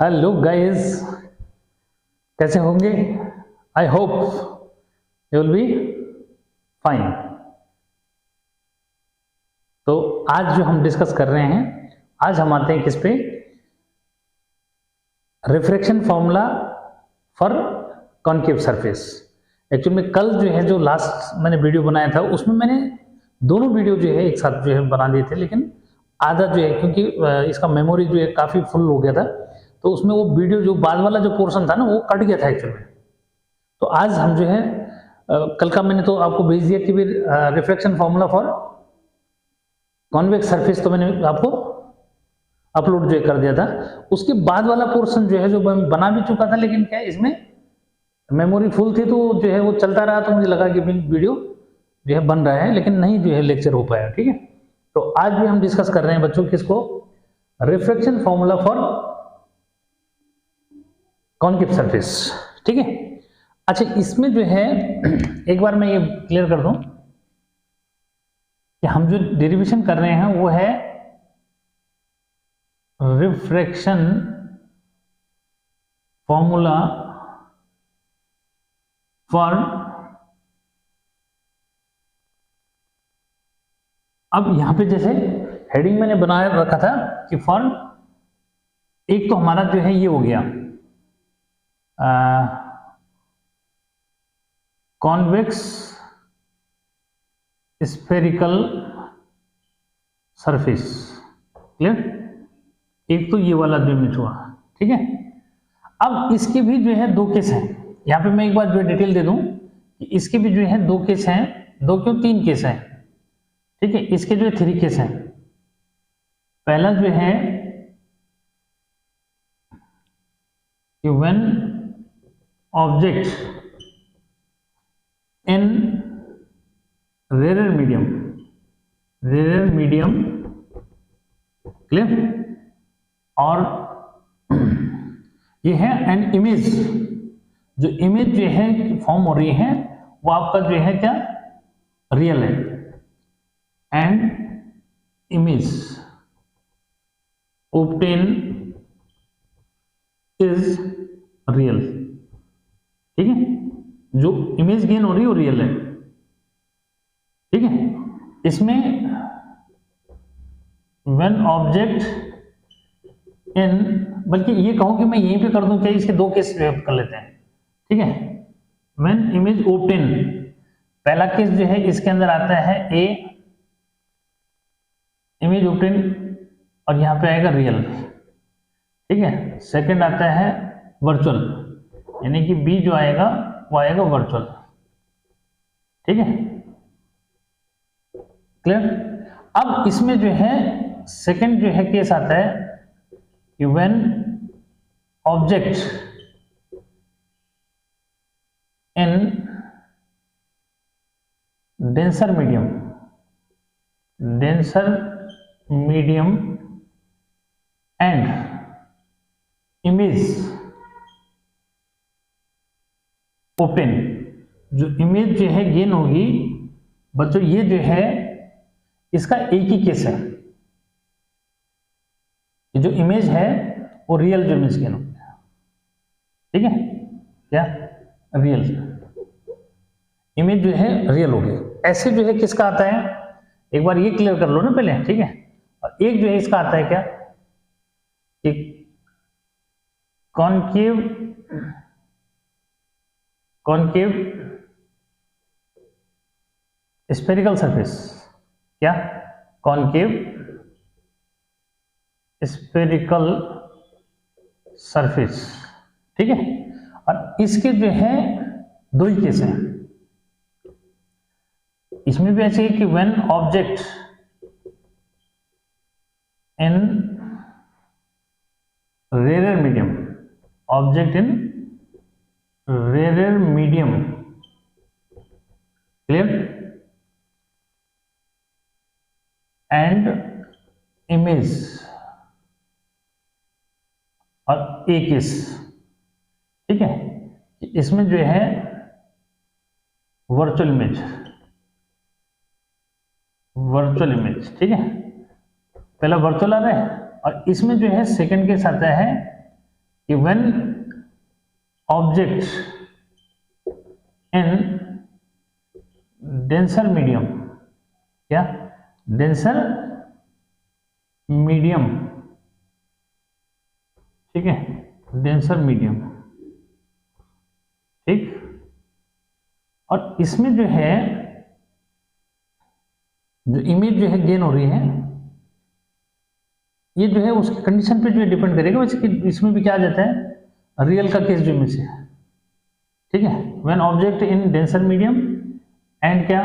Hello guys, कैसे होंगे? I hope you will be fine. तो आज जो हम डिस्कस कर रहे हैं, आज हम आते हैं किस पे? Refraction formula for concave surface. Actually में कल जो है, जो लास्ट मैंने वीडियो बनाया था, उसमें मैंने दोनों वीडियो जो है एक साथ जो है बना दिए थे, लेकिन आधा जो है क्योंकि इसका मेमोरी जो है काफ़ी फुल हो गया था, तो उसमें वो वीडियो जो बाद वाला जो पोर्शन था ना, वो कट गया था एक्चुअली में। तो आज हम जो है कल का मैंने तो आपको भेज दिया कि reflection formula for convex surface, तो मैंने आपको अपलोड जो है कर दिया था। उसके बाद वाला पोर्शन जो है, जो मैं बना भी चुका था, लेकिन क्या है, इसमें मेमोरी फुल थी, तो जो है वो चलता रहा, तो मुझे लगा कि वीडियो जो है बन रहा है, लेकिन नहीं जो है लेक्चर हो पाया। ठीक है, तो आज भी हम डिस्कस कर रहे हैं बच्चों किसको? Reflection formula for concave surface. ठीक है, अच्छा, इसमें जो है एक बार मैं ये क्लियर कर दूं कि हम जो डेरिवेशन कर रहे हैं वो है रिफ्रैक्शन फॉर्मूला फॉर, अब यहां पे जैसे हेडिंग मैंने बनाया रखा था कि फॉर, एक तो हमारा जो है ये हो गया कॉन्वेक्स स्फेरिकल सरफेस। क्लियर? एक तो ये वाला जो इमेज हुआ। ठीक है, अब इसके भी जो है दो केस हैं। यहां पे मैं एक बार जो डिटेल दे दूं कि इसके भी जो है दो केस हैं, दो क्यों तीन केस हैं। ठीक है, इसके जो है 3 केस हैं। पहला जो है कि when object in rare medium, clear, और ये है एन इमेज, जो इमेज जो है फॉर्म हो रही है वो आपका जो है क्या? रियल है। And image obtain is real. ठीक है, जो इमेज गेन हो रही है वो रियल है। ठीक है, इसमें व्हेन ऑब्जेक्ट इन, बल्कि ये कहूं कि मैं यहीं पे कर दूं क्या? इसके दो केस कर लेते हैं। ठीक है, व्हेन इमेज ऑब्टेन, पहला केस जो है इसके अंदर आता है ए, इमेज ऑब्टेन, और यहां पे आएगा रियल। ठीक है, सेकंड आता है वर्चुअल, यानी कि बी जो आएगा वो आएगा वर्चुअल। ठीक है, क्लियर? अब इसमें जो है सेकंड जो है केस आता है कि when object in denser medium and image open, जो इमेज जो है गेन होगी बच्चों, ये जो है इसका एक ही केस है। ये जो इमेज है वो रियल जो इमेज गेन होगी। ठीक है, क्या रियल इमेज जो है रियल होगी। ऐसे जो है किसका आता है, एक बार ये क्लियर कर लो ना पहले। ठीक है, और एक जो है इसका आता है क्या कि कॉनकेव स्फेरिकल सरफेस। क्या? Concave spherical surface. ठीक है, और इसके जो है दो ही केस हैं। इसमें भी ऐसे है कि when object in rare medium, clear, and image, और ए केस। ठीक है, इसमें जो है वर्चुअल इमेज। ठीक है, पहला वर्चुअल आ रहा है, और इसमें जो है सेकंड केस आता है कि when object in denser medium, क्या डेंसर मीडियम, ठीक है, डेंसर मीडियम, ठीक, और इसमें जो है जो इमेज जो है गेन हो रही है, ये जो है उसकी कंडीशन पे जो है डिपेंड करेगा। वैसे कि इसमें भी क्या आ जाता है, रियल का केस जो इमेज है, ठीक है, when object in denser medium and क्या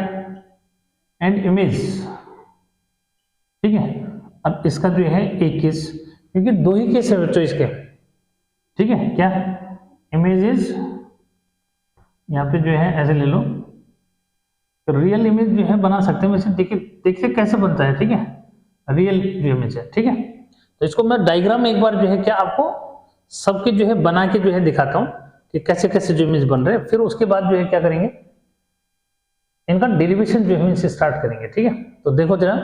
एंड इमेज, ठीक है। अब इसका जो है एक केस, क्योंकि दो ही केस है बच्चों इसके, ठीक है, क्या इमेजेस, यहाँ पे जो है ऐसे ले लो, तो रियल इमेज जो है बना सकते हैं। वैसे देखिए कैसे बनता है, ठीक है, रियल जो इमेज है, ठीक है। तो इसको मैं डायग्राम एक बार जो है क्या आपको सबके जो है बना के जो है दिखाता हूँ कि कैसे कैसे जो इमेज बन रहे हैं, फिर उसके बाद जो है क्या करेंगे, इनका डेरिवेशन जो है इनसे स्टार्ट करेंगे, ठीक है। तो देखो जरा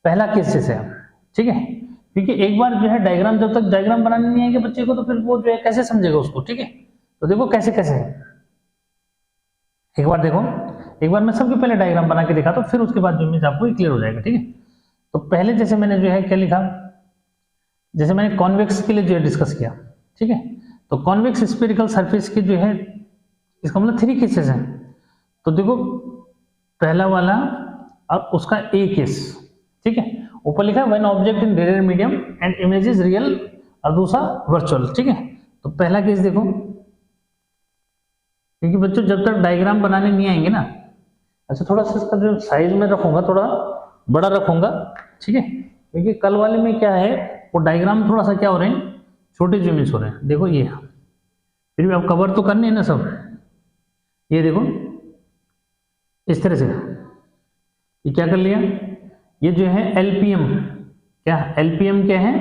पहला केस जैसे है, ठीक है, क्योंकि एक बार जो है डायग्राम, जब तक डायग्राम बनाने नहीं आएंगे बच्चे को तो फिर वो जो है कैसे समझेगा उसको, ठीक है। तो देखो कैसे कैसे है, एक बार देखो, एक बार मैं सबके पहले डायग्राम बना के दिखाता हूँ, फिर उसके बाद जो इमेज आपको क्लियर हो जाएगा, ठीक है। तो पहले जैसे मैंने जो है क्या लिखा, जैसे मैंने कॉन्वेक्स के लिए जो है डिस्कस किया, ठीक है। तो कॉन्वेक्स स्फेरिकल सरफेस की जो है, इसका मतलब 3 केसेस हैं। तो देखो पहला वाला और उसका ए केस, ठीक है, ऊपर लिखा है when object in radial medium and image is real, और दूसरा वर्चुअल, ठीक है। तो पहला केस देखो, क्योंकि बच्चों जब तक डायग्राम बनाने नहीं आएंगे ना, अच्छा थोड़ा सा इसका जो साइज में रखूंगा थोड़ा बड़ा रखूंगा, ठीक है, क्योंकि कल वाले में क्या है वो डायग्राम थोड़ा सा क्या हो रहे हैं, छोटे जो इमेज हो रहे हैं। देखो ये फिर भी आप कवर तो करने हैं ना सब, ये देखो इस तरह से, ये क्या कर लिया, ये जो है एलपीएम, क्या एलपीएम क्या है,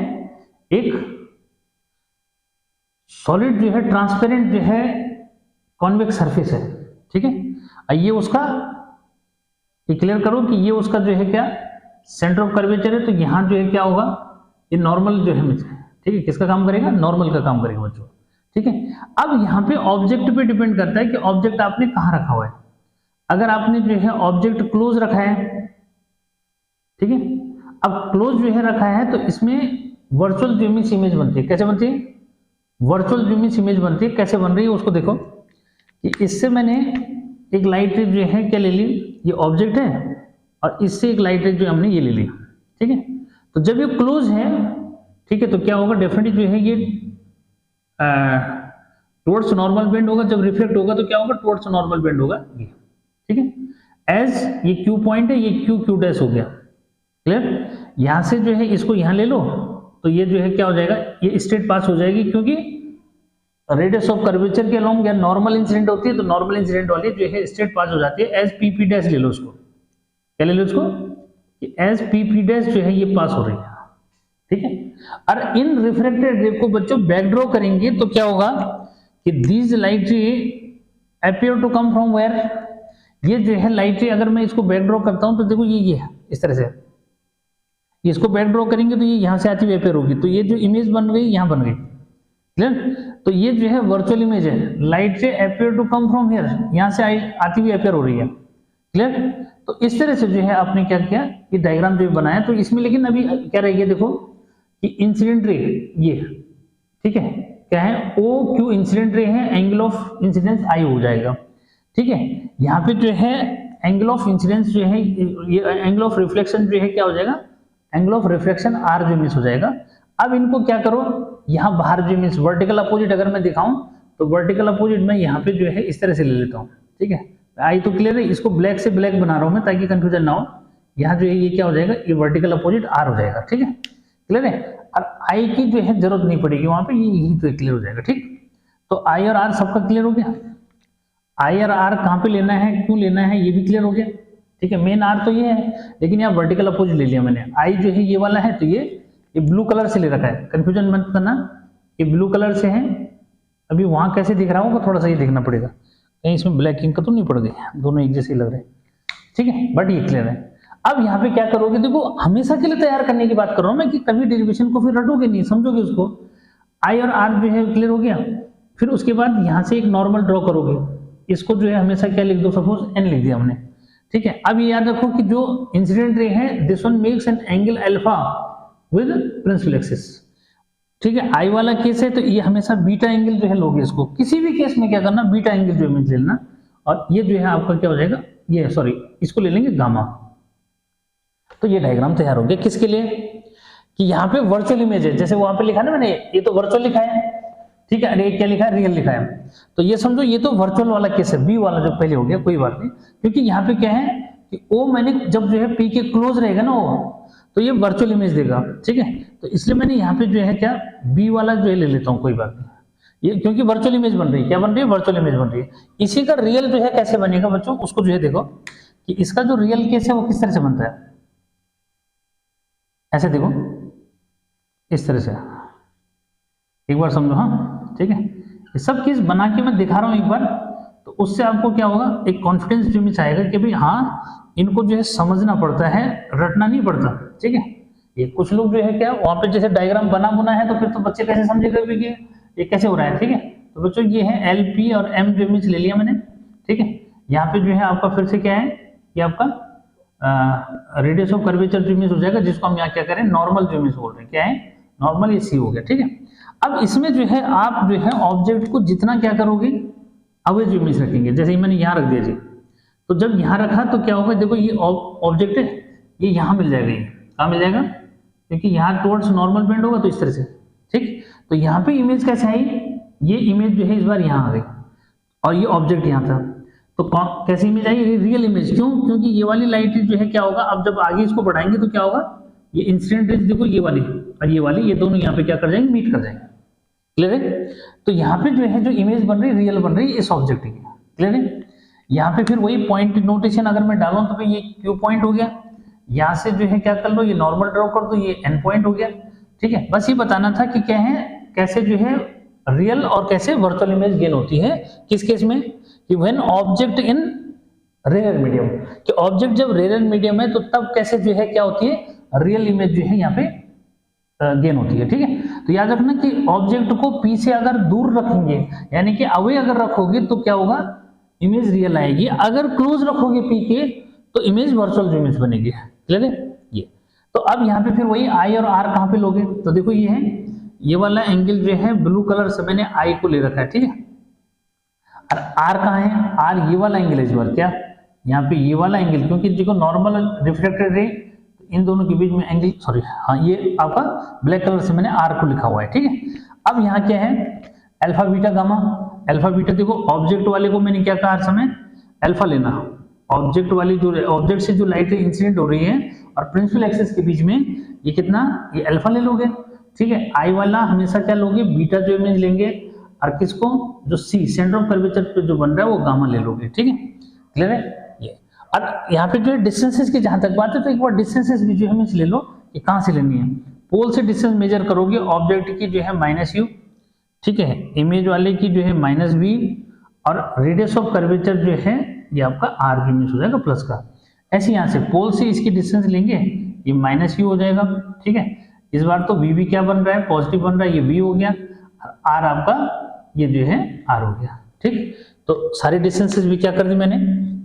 एक सॉलिड जो है ट्रांसपेरेंट जो है कॉन्वेक्स सरफेस है, ठीक है। ये उसका क्लियर करो कि ये उसका जो है क्या सेंटर ऑफ कर्वेचर है, तो यहां जो है क्या होगा, ये नॉर्मल जो है, ठीक है, किसका काम करेगा, नॉर्मल का काम करेगा बच्चों, ठीक है। अब यहाँ पे ऑब्जेक्ट पे डिपेंड करता है कि ऑब्जेक्ट आपने कहाँ रखा हुआ है। अगर आपने जो है ऑब्जेक्ट क्लोज रखा है, ठीक है, अब क्लोज जो है रखा है तो इसमें वर्चुअल ज्यूमिश इमेज बनती है। कैसे बनती है, वर्चुअल ज्यूमिश इमेज बनती है। कैसे बन रही है उसको देखो, कि इससे मैंने एक लाइट रे जो है क्या ले ली, ये ऑब्जेक्ट है, और इससे एक लाइट रे जो हमने ये ले ली, ठीक है। तो जब ये क्लोज है, ठीक है, तो क्या होगा, डेफिनेटली जो है ये टुवर्ड्स नॉर्मल बेंड होगा। जब रिफ्लेक्ट होगा तो क्या होगा, टुवर्ड्स नॉर्मल बेंड होगा, ये, ठीक है। एज ये क्यू पॉइंट है, ये क्यू क्यू डैश हो गया, क्लियर। यहां से जो है इसको यहां ले लो, तो ये जो है क्या हो जाएगा, ये स्ट्रेट पास हो जाएगी, क्योंकि रेडियस ऑफ कर्वेचर के अलोंग या नॉर्मल इंसिडेंट होती है, तो नॉर्मल इंसिडेंट वाली जो है स्ट्रेट पास हो जाती है। एज पी डैश ले लो उसको, क्या ले लो उसको, एज पी डैश जो है ये पास हो रही है, ठीक है। और इन रिफ्लेक्टेड रे को बच्चों बैक ड्रॉ करेंगे तो क्या होगा कि these light ray appear to come from where, ये जो है लाइट रे अगर मैं इसको बैक ड्रॉ करता हूं तो देखो ये है इस तरह से, इसको बैक ड्रॉ करेंगे तो ये यहां से आती हुई अपीयर होगी, तो ये जो इमेज बन गई यहां बन गई, क्लियर। तो ये जो है वर्चुअल इमेज है, light ray appear to come from here, यहां से आती हुई अपीयर हो रही है, क्लियर। तो इस तरह से जो है आपने क्या किया, ये डायग्राम जो बनाया, तो इसमें लेकिन अभी क्या रह गया, देखो कि इंसिडेंट रे ये, ठीक है, क्या है, ओ क्यू इंसिडेंट रे है, एंगल ऑफ इंसिडेंस आई हो जाएगा, ठीक है। यहाँ पे जो है एंगल ऑफ इंसिडेंस जो है, ये एंगल ऑफ रिफ्लेक्शन जो है क्या हो जाएगा, एंगल ऑफ रिफ्लेक्शन आर जो मिस हो जाएगा। अब इनको क्या करो, यहाँ बाहर जो मिस वर्टिकल अपोजिट अगर मैं दिखाऊं तो वर्टिकल अपोजिट मैं यहाँ पे जो है इस तरह से ले लेता हूँ, ठीक है। आई तो क्लियर है, इसको ब्लैक से ब्लैक बना रहा हूं मैं ताकि कंफ्यूजन ना हो। यहाँ जो है ये क्या हो जाएगा, ये वर्टिकल अपोजिट आर हो जाएगा, ठीक है, क्लियर है। और आई की जो है जरूरत नहीं पड़ेगी वहां पे, यही तो क्लियर हो जाएगा, ठीक। तो आई और आर सबका क्लियर हो गया। आई और आर कहाँ पे लेना है, क्यों लेना है, ये भी क्लियर हो गया, ठीक है। मेन आर तो ये है, लेकिन यहाँ वर्टिकल अपोजिट ले लिया मैंने। आई जो है ये वाला है, तो ये ब्लू कलर से ले रखा है, कंफ्यूजन मत करना, ये ब्लू कलर से है। अभी वहां कैसे दिख रहा होगा थोड़ा सा ये देखना पड़ेगा, कहीं इसमें ब्लैक इंक तो नहीं पड़ गई, दोनों एक जैसे लग रहे हैं, ठीक है, बट ये क्लियर है। अब यहाँ पे क्या करोगे, देखो हमेशा के लिए तैयार करने की बात कर रहा हूं मैं, कि कभी डेरिवेशन को फिर रटोगे नहीं, समझोगे उसको। आई और आर जो है क्लियर हो गया। फिर उसके बाद यहाँ से एक नॉर्मल ड्रॉ करोगे, इसको जो है हमेशा क्या लिख दो, सपोज एन लिख दिया हमने, ठीक है। अब ये याद रखो कि जो इंसिडेंट रे है this one makes an angle alpha with principal axis, ठीक है। आई वाला केस है तो ये हमेशा बीटा एंगल जो है लोगे, इसको किसी भी केस में क्या करना, बीटा एंगल जो इमेज लेना, और ये जो है आपका क्या हो जाएगा, ये सॉरी इसको ले लेंगे गामा। तो ये डायग्राम तैयार हो गया किसके लिए, कि यहाँ पे वर्चुअल इमेज है, जैसे वहां पे लिखा ना मैंने, ये तो वर्चुअल लिखा है, ठीक है, अरे क्या लिखा है, रियल लिखा है। तो ये समझो ये तो वर्चुअल वाला केस है, बी वाला जो पहले हो गया, कोई बात नहीं, क्योंकि यहाँ पे क्या है कि ओ मैंने जब जो है पी के क्लोज रहेगा ना वो, तो ये वर्चुअल इमेज देगा, ठीक है। तो इसलिए मैंने यहाँ पे जो है क्या बी वाला जो है ले लेता हूँ, कोई बात नहीं, ये क्योंकि वर्चुअल इमेज बन रही है, क्या बन रही है, वर्चुअल इमेज बन रही है। इसी का रियल जो है कैसे बनेगा बच्चों, उसको जो है देखो कि इसका जो रियल केस है वो किस तरह से बनता है, ऐसे देखो इस तरह से, एक बार समझो, हाँ ठीक है। ये सब चीज बना के मैं दिखा रहा हूं एक बार, तो उससे आपको क्या होगा, एक कॉन्फिडेंस जो मिल आएगा कि भाई हाँ इनको जो है समझना पड़ता है, रटना नहीं पड़ता, ठीक है। ये कुछ लोग जो है क्या वहां पे जैसे डायग्राम बना है तो फिर तो बच्चे कैसे समझेगा कि ये कैसे हो रहा है, ठीक है। तो बच्चों ये है एल पी और एम जो इमेज ले लिया मैंने, ठीक है। यहाँ पे जो है आपका फिर से क्या है कि आपका रेडियस ऑफ कर्वेचर जो इमेज हो जाएगा, जिसको हम यहाँ क्या करें, नॉर्मल जो इमेज बोल रहे हैं, क्या है नॉर्मल, ये सी हो गया, ठीक है। अब इसमें जो है आप जो है ऑब्जेक्ट को जितना क्या करोगे, अवेज इमेज रखेंगे, जैसे मैंने यहाँ रख दिया जी, तो जब यहाँ रखा तो क्या होगा, देखो ये ऑब्जेक्ट है, ये यहाँ मिल जाएगा, ये कहाँ मिल जाएगा, क्योंकि यहाँ टुवर्ड्स नॉर्मल बेंड होगा तो इस तरह से, ठीक। तो यहाँ पे इमेज कैसे आई, ये इमेज जो है इस बार यहाँ आ गई और ये ऑब्जेक्ट यहाँ था, तो कैसी इमेज आई, रियल इमेज। क्यों, क्योंकि ये वाली लाइट जो है क्या होगा, अब जब आगे इसको बढ़ाएंगे तो क्या होगा, ये इंसिडेंट रेज देखो ये वाली और ये वाली, ये दोनों यहाँ पे क्या कर जाएंगे, मीट कर जाएंगे, क्लियर है। तो यहाँ पे जो है जो इमेज बन रही है रियल बन रही है इस ऑब्जेक्ट की, क्लियर है। यहाँ पे फिर वही पॉइंट नोटेशन अगर मैं डालूं तो भाई ये क्यू पॉइंट हो गया, यहाँ से जो है क्या कर लो, ये नॉर्मल ड्रॉ कर दो, ये एन पॉइंट हो गया, ठीक है। बस ये बताना था कि क्या है, कैसे जो है रियल और कैसे वर्चुअल इमेज गेन होती है, किस केस में, कि when object in rare medium, कि ऑब्जेक्ट जब रेयर मीडियम है तो तब कैसे जो है क्या होती है, रियल इमेज जो है यहाँ पे गेन होती है, ठीक है। तो याद रखना कि ऑब्जेक्ट को पी से अगर दूर रखेंगे, यानी कि अवे अगर रखोगे तो क्या होगा, इमेज रियल आएगी, अगर क्लोज रखोगे पी के तो इमेज वर्चुअल जो इमेज बनेगी, क्लियर है ये। तो अब यहाँ पे फिर वही आई और आर कहाँ पे लोगे, तो देखो ये है, ये वाला एंगल जो है ब्लू कलर से मैंने आई को ले रखा है, ठीक है। और आर कहाँ है, आर ये वाला एंगल है इस बार, क्या यहाँ पे ये वाला एंगल, क्योंकि देखो नॉर्मल रिफ्लेक्टेड रे, इन दोनों के बीच में एंगल, सॉरी हाँ ये आपका ब्लैक कलर से मैंने आर को लिखा हुआ है, ठीक है। अब यहाँ क्या है, alpha beta gamma, alpha beta देखो ऑब्जेक्ट वाले को मैंने क्या कहा हर समय, अल्फा लेना, ऑब्जेक्ट वाली जो ऑब्जेक्ट से जो लाइट इंसिडेंट हो रही है और प्रिंसिपल एक्सिस के बीच में ये कितना, ये अल्फा ले लोगे, ठीक है। आई वाला हमेशा क्या लोगे, बीटा जो इमेज लेंगे, और किसको, जो सी सेंटर ऑफ कर्वेचर पे जो बन रहा है वो गामा ले लोगे, ठीक है, क्लियर है ये। और यहाँ पे जो है डिस्टेंसेस की जहां तक बात है, तो एक बार डिस्टेंसेस भी जो है ले लो कि कहाँ से लेनी है, पोल से डिस्टेंस मेजर करोगे, ऑब्जेक्ट की जो है -u, ठीक है, इमेज वाले की जो है -v, और रेडियस ऑफ कर्वेचर जो है ये आपका r की इमेज हो जाएगा प्लस का। ऐसे यहाँ से पोल से इसकी डिस्टेंस लेंगे, ये -u हो जाएगा, ठीक है। इस बार तो v भी क्या बन रहा है, पॉजिटिव बन रहा है, ये v हो गया, r आपका ये जो है r हो गया, ठीक। तो सारी डिस्टेंसेस भी क्या कर दी मैंने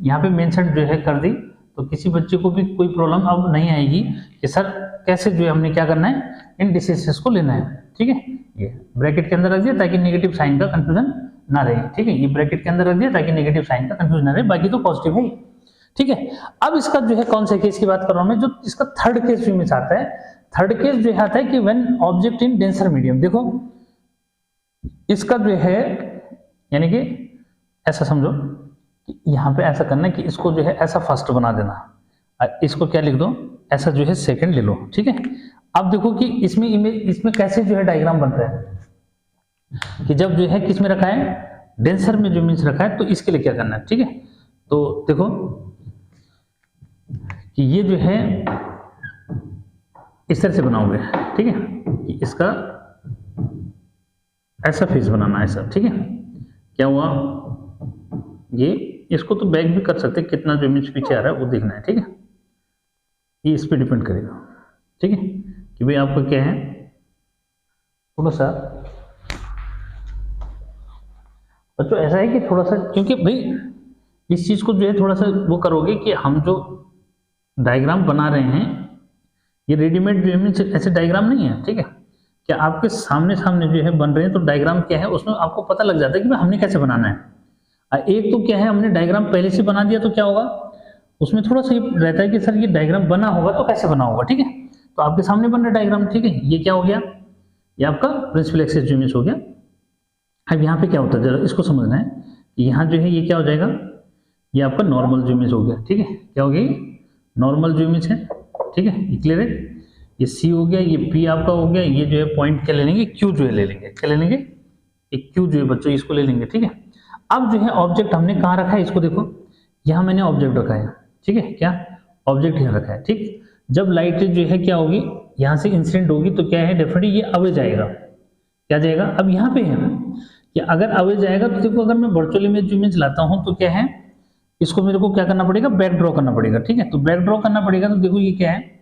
यहाँ पे मेंशन जो है कर दी, तो किसी बच्चे को भी कोई प्रॉब्लम अब नहीं आएगी कि सर कैसे जो है हमने क्या करना है, इन डिस्टेंसेस को लेना है, ठीक है। ये ब्रैकेट के अंदर रख दिया ताकि नेगेटिव साइन का कंफ्यूजन ना रहे, ठीक है, ये ब्रैकेट के अंदर रख दिया ताकि नेगेटिव साइन का कंफ्यूजन ना रहे, बाकी तो पॉजिटिव है, ठीक है। अब इसका जो है कौन से केस की बात कर रहा हूं मैं, जो इसका थर्ड केस जो में आता है, थर्ड केस जो आता है कि when object in denser medium, देखो इसका जो है यानी कि ऐसा समझो कि यहाँ पे ऐसा करना है कि इसको जो है ऐसा फर्स्ट बना देना, इसको क्या लिख दो, ऐसा जो है सेकंड ले लो, ठीक है। अब देखो कि इसमें इमेज, इसमें कैसे जो है डायग्राम बनता है कि जब जो है किस में रखा है, डेंसर में जो इमेज रखा है, तो इसके लिए क्या करना है, ठीक है। तो देखो कि ये जो है इस तरह से बनाओगे, ठीक है, कि इसका ऐसा फेस बनाना, ऐसा, ठीक है। क्या हुआ, ये इसको तो बैक भी कर सकते, कितना जो इमेज पीछे आ रहा है वो देखना है, ठीक है। ये इस पे डिपेंड करेगा, ठीक है, कि भाई आपका क्या है, थोड़ा सा बच्चों ऐसा है कि थोड़ा सा, क्योंकि भाई इस चीज को जो है थोड़ा सा वो करोगे कि हम जो डायग्राम बना रहे हैं ये रेडीमेड जो है ऐसे डायग्राम नहीं है, ठीक है, क्या आपके सामने सामने जो है बन रहे हैं तो डायग्राम क्या है उसमें आपको पता लग जाता है कि भाई हमने कैसे बनाना है। एक तो क्या है हमने डायग्राम पहले से बना दिया तो क्या होगा उसमें थोड़ा सा ये रहता है कि सर ये डायग्राम बना होगा तो कैसे बना होगा, ठीक है, तो आपके सामने बन रहा डायग्राम, ठीक है, ये क्या हो गया, ये आपका प्रिंसिपल एक्सिस जो इमेज हो गया। अब यहाँ पे क्या होता है जरा इसको समझना है, यहाँ जो है ये क्या हो जाएगा, ये आपका नॉर्मल जो इमेज हो गया, ठीक है, क्या हो गया नॉर्मल जो इमेज है, ठीक है, ये क्लियर है, ये सी हो गया, ये पी आपका हो गया, ये जो है पॉइंट क्या ले लेंगे, क्यू जो है ले लेंगे, क्या ले लेंगे, एक क्यू जो है बच्चों इसको ले लेंगे, ठीक है। अब जो है ऑब्जेक्ट हमने कहाँ रखा है, इसको देखो यहाँ मैंने ऑब्जेक्ट रखा है, ठीक है, क्या ऑब्जेक्ट यहाँ रखा है, ठीक। जब लाइट जो है क्या होगी यहाँ से इंसिडेंट होगी तो क्या है डेफिनेटली ये अवे जाएगा, क्या जाएगा, अब यहाँ पे है कि अगर अवे जाएगा तो देखो अगर मैं वर्चुअल इमेज लाता हूँ तो क्या है इसको मेरे को क्या करना पड़ेगा, बैक ड्रॉ करना पड़ेगा, ठीक है, तो बैक ड्रॉ करना पड़ेगा तो देखो ये क्या है,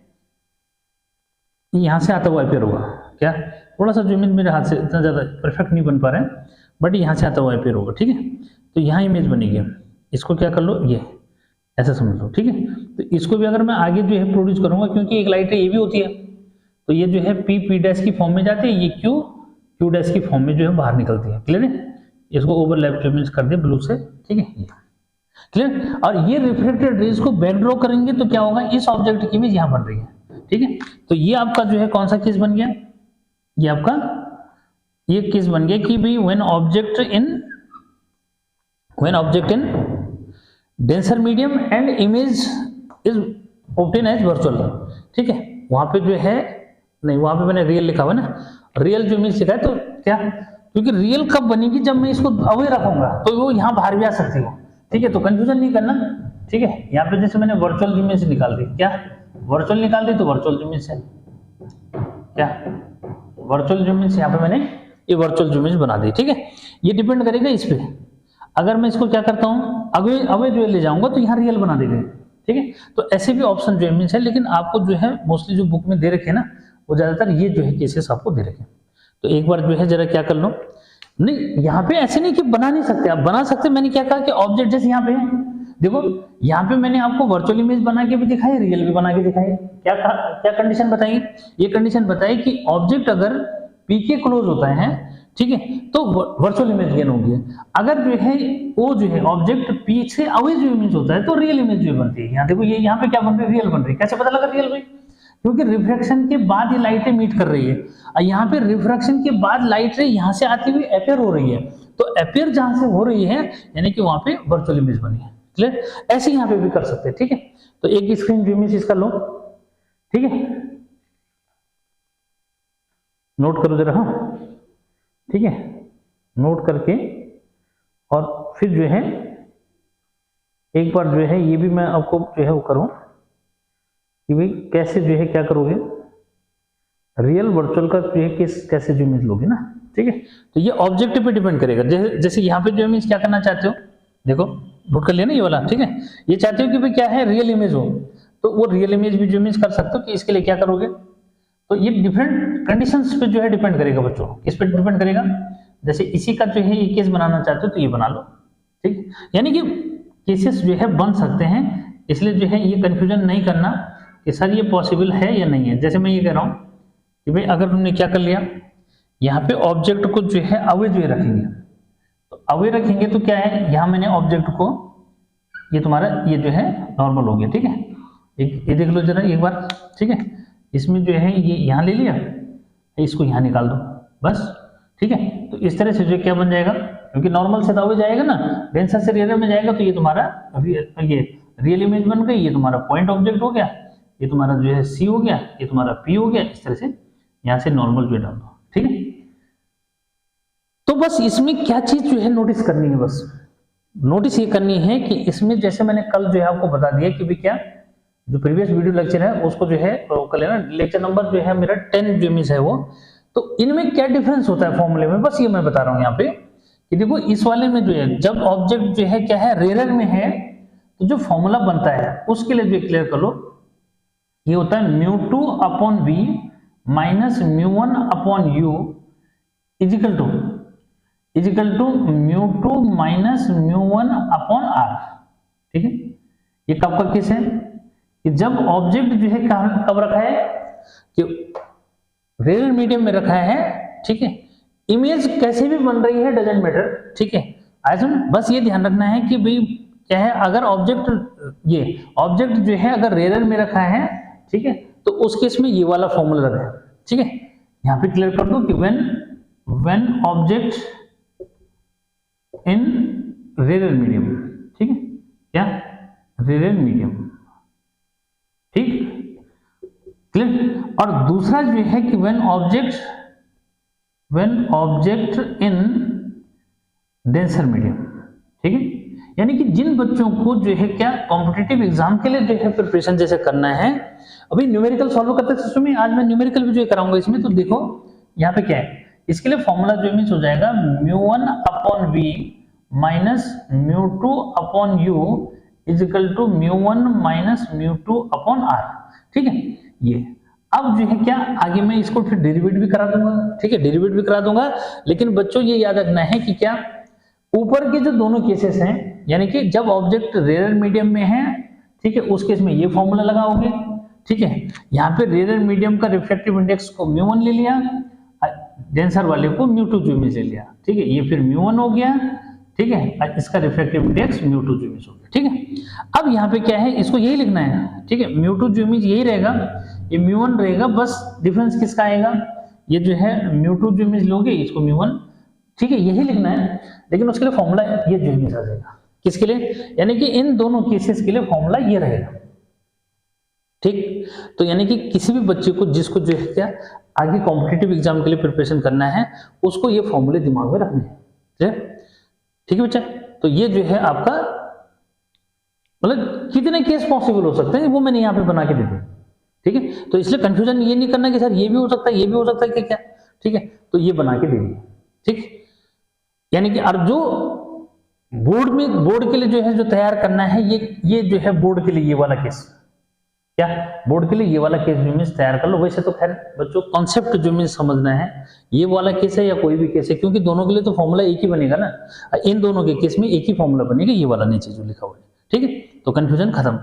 यहाँ से आता हुआ अपेयर होगा, क्या थोड़ा सा जो इमेज मेरे हाथ से इतना ज्यादा परफेक्ट नहीं बन पा रहा है बट यहाँ से आता हुआ अपेयर होगा, ठीक है, तो यहाँ इमेज बनेगी, इसको क्या कर लो ये ऐसा समझ लो, ठीक है, तो इसको भी अगर मैं आगे जो है प्रोड्यूस करूंगा क्योंकि एक लाइट ये भी होती है तो ये जो है पी डैश की फॉर्म में जाती है, ये क्यू डैश की फॉर्म में जो है बाहर निकलती है, क्लियर है, इसको ओवरलैप कर दिया ब्लू से, ठीक है, ये क्लियर। और ये रिफ्लेक्टेड रेज को बैक ड्रॉ करेंगे तो क्या होगा, इस ऑब्जेक्ट की इमेज यहाँ बन रही है, ठीक है, तो ये आपका जो है कौन सा केस बन गया, ये आपका ये केस बन गया कि भाई when object in denser medium and image is obtain as virtual, ठीक है, वहां पे जो है नहीं वहां पे मैंने रियल लिखा हुआ ना, रियल जो इमेज लिखा है तो क्या, क्योंकि रियल कब बनेगी जब मैं इसको अवे रखूंगा तो वो यहाँ बाहर भी आ सकती हो, ठीक है, तो कंफ्यूजन नहीं करना, ठीक है, यहाँ पे जैसे मैंने वर्चुअल इमेज निकाल दी, क्या वर्चुअल निकाल दी तो वर्चुअल इमेज है, क्या वर्चुअल इमेज यहाँ पे मैंने ये वर्चुअल इमेज बना दी, ठीक है, ये डिपेंड करेगा इस पे, अगर मैं इसको क्या करता हूँ अवे जो ले जाऊंगा तो यहाँ रियल बना देंगे, ठीक है, तो ऐसे भी ऑप्शन जो मीन्स है, लेकिन आपको जो है मोस्टली जो बुक में दे रखे ना वो ज्यादातर ये जो है केसेस आपको दे रखे, तो एक बार जो है जरा क्या कर लो, नहीं यहाँ पे ऐसे नहीं कि बना नहीं सकते, आप बना सकते, मैंने क्या कहा कि ऑब्जेक्ट जैसे यहाँ पे है, देखो यहाँ पे मैंने आपको वर्चुअल इमेज बना के भी दिखाई, रियल भी बना के दिखाई, क्या क्या कंडीशन बताई, ये कंडीशन बताई कि ऑब्जेक्ट अगर पी के क्लोज होता है, ठीक है, तो वर्चुअल इमेज गेन होगी, अगर जो है वो जो है ऑब्जेक्ट पी से अवे जो इमेज होता है तो रियल इमेज जो बनती है, यहाँ देखो ये यहाँ पे क्या बन रही है, रियल बन रही है, कैसे पता लगा रियल भाई, क्योंकि रिफ्रैक्शन के बाद ये लाइटें मीट कर रही है, और यहाँ पे रिफ्रैक्शन के बाद लाइटें यहाँ से आती हुई अपेयर हो रही है, तो अपेयर जहां से हो रही है यानी कि वहां पे वर्चुअल इमेज बनी है, क्लियर, ऐसे यहाँ पे भी कर सकते हैं, ठीक है, तो एक स्क्रीन जो इमेज इसका लो, ठीक है, नोट करो जरा, हाँ ठीक है, नोट करके और फिर जो है एक बार जो है ये भी मैं आपको जो है वो करूं कि भाई कैसे जो है क्या करोगे, रियल वर्चुअल का जो है कैसे जो इमेज लोगे ना, ठीक है, तो ये ऑब्जेक्टिव पे डिपेंड करेगा, जैसे यहाँ पे जो इमेज क्या करना चाहते हो, देखो नोट कर लिया ना ये वाला, ठीक है, ये चाहते हो कि भाई क्या है रियल इमेज हो तो वो रियल इमेज भी जो इमेज कर सकते हो कि इसके लिए क्या करोगे, तो ये डिफरेंट कंडीशंस पे जो है डिपेंड करेगा बच्चों, किस पे डिपेंड करेगा, जैसे इसी का जो है ये केस बनाना चाहते हो तो ये बना लो, ठीक, यानी कि केसेस जो है बन सकते हैं, इसलिए जो है ये कंफ्यूजन नहीं करना कि सर ये पॉसिबल है या नहीं है, जैसे मैं ये कह रहा हूँ कि भाई अगर तुमने क्या कर लिया यहाँ पे ऑब्जेक्ट को जो है अवे जो है रखेंगे, तो अवे रखेंगे तो क्या है, यहाँ मैंने ऑब्जेक्ट को ये तुम्हारा ये जो है नॉर्मल हो गया, ठीक है, ये देख लो जरा एक बार, ठीक है, इसमें जो है ये यहाँ ले लिया, इसको यहाँ निकाल दो बस, ठीक है, तो इस तरह से जो क्या बन जाएगा, क्योंकि नॉर्मल से तो जाएगा ना, डेंसर से रियल में जाएगा तो ये तुम्हारा ये रियल इमेज बन गई, ये तुम्हारा पॉइंट ऑब्जेक्ट हो गया, ये तुम्हारा जो है सी हो गया, ये तुम्हारा पी हो गया, इस तरह से यहाँ से नॉर्मल जो डाल दो, ठीक है, तो बस इसमें क्या चीज जो है नोटिस करनी है, बस नोटिस ये करनी है कि इसमें जैसे मैंने कल जो है आपको बता दिया कि भी क्या जो प्रीवियस वीडियो लेक्चर है उसको जो है कल है ना, लेक्चर नंबर जो है मेरा 10 जो इमेज है वो, तो इनमें क्या डिफरेंस होता है फॉर्मूले में, बस ये मैं बता रहा हूँ यहाँ पे कि देखो इस वाले में जो है जब ऑब्जेक्ट जो है क्या है रेयर में है तो जो फॉर्मूला बनता है उसके लिए जो क्लियर कर लो, ये होता है μ2 upon v minus μ1 upon u is equal to, is equal to μ2 minus μ1 upon r। ठीक है, ये कब का केस है कि जब ऑब्जेक्ट जो है कब रखा है कि रेयर मीडियम में रखा है। ठीक है, इमेज कैसे भी बन रही है डजेंट मैटर। ठीक है, बस ये ध्यान रखना है कि भाई क्या है, अगर ऑब्जेक्ट जो है अगर रेयर में रखा है, ठीक है, तो उस केस में ये वाला फॉर्मूला रहे। ठीक है, यहां पे क्लियर कर दो कि when object in rare medium. ठीक है, क्या रेयर मीडियम। ठीक, क्लियर। और दूसरा जो है कि when object in denser medium. ठीक है, यानी कि जिन बच्चों को जो है क्या कॉम्पिटिटिव एग्जाम के लिए जो है प्रिपरेशन जैसे करना है, अभी न्यूमेरिकल सॉल्व करते सिस्टम में आज मैं न्यूमेरिकल भी जो कराऊंगा इसमें। तो देखो यहाँ पे क्या है, इसके लिए फॉर्मूला जो मीन्स हो जाएगा μ1 upon v minus μ2 upon u is equal to μ1 minus μ2 upon r। ठीक है, ये अब जो है क्या आगे मैं इसको फिर डेरिवेट भी करा दूंगा। ठीक है, डेरिवेट भी करा दूंगा, लेकिन बच्चों ये याद रखना है कि क्या ऊपर के जो दोनों केसेस हैं, यानी कि जब ऑब्जेक्ट रेयर मीडियम में है, ठीक है, उस केस में ये फॉर्मूला लगाओगे। ठीक है, यहाँ पे रेयर मीडियम का रिफ्रैक्टिव इंडेक्स को μ1 ले लिया, डेंसर वाले को μ2 जो इमेज ले लिया। ठीक है, ये फिर μ1 हो गया। ठीक है, इसका रिफ्रैक्टिव इंडेक्स μ2 जो इमेज हो गया। ठीक है, अब यहाँ पे क्या है, इसको यही लिखना है। ठीक है, μ2 जो इमेज यही रहेगा, ये μ1 रहेगा, बस डिफरेंस किसका आएगा, ये जो है μ2 जो इमेज लोगे इसको μ1। ठीक है, यही लिखना है, लेकिन उसके लिए फॉर्मूला ये जो इमेज आ जाएगा। किसके लिए, यानी कि इन दोनों केसेस के लिए फॉर्मूला ये रहेगा। ठीक, तो यानी कि किसी भी बच्चे को जिसको जो है क्या आगे कॉम्पिटिटिव एग्जाम के लिए प्रिपरेशन करना है, उसको ये फॉर्मूले दिमाग में रखने हैं। ठीक है बच्चा, तो ये जो है आपका मतलब कितने केस पॉसिबल हो सकते हैं वो मैंने यहाँ पे बना के दे दिया। ठीक है, तो इसलिए कंफ्यूजन ये नहीं करना कि सर ये भी हो सकता है, ये भी हो सकता है कि क्या। ठीक है, तो ये बना के दे दिया। ठीक, यानी कि और जो बोर्ड के लिए जो है जो तैयार करना है, ये जो है बोर्ड के लिए ये वाला केस, क्या बोर्ड के लिए ये वाला केस जो मीन्स तैयार कर लो। वैसे तो खैर बच्चों कॉन्सेप्ट जो मीन्स समझना है, ये वाला केस है या कोई भी केस है, क्योंकि दोनों के लिए तो फॉर्मूला एक ही बनेगा ना, इन दोनों के केस में एक ही फॉर्मूला बनेगा, ये वाला नीचे जो लिखा हुआ है। ठीक है, तो कंफ्यूजन खत्म।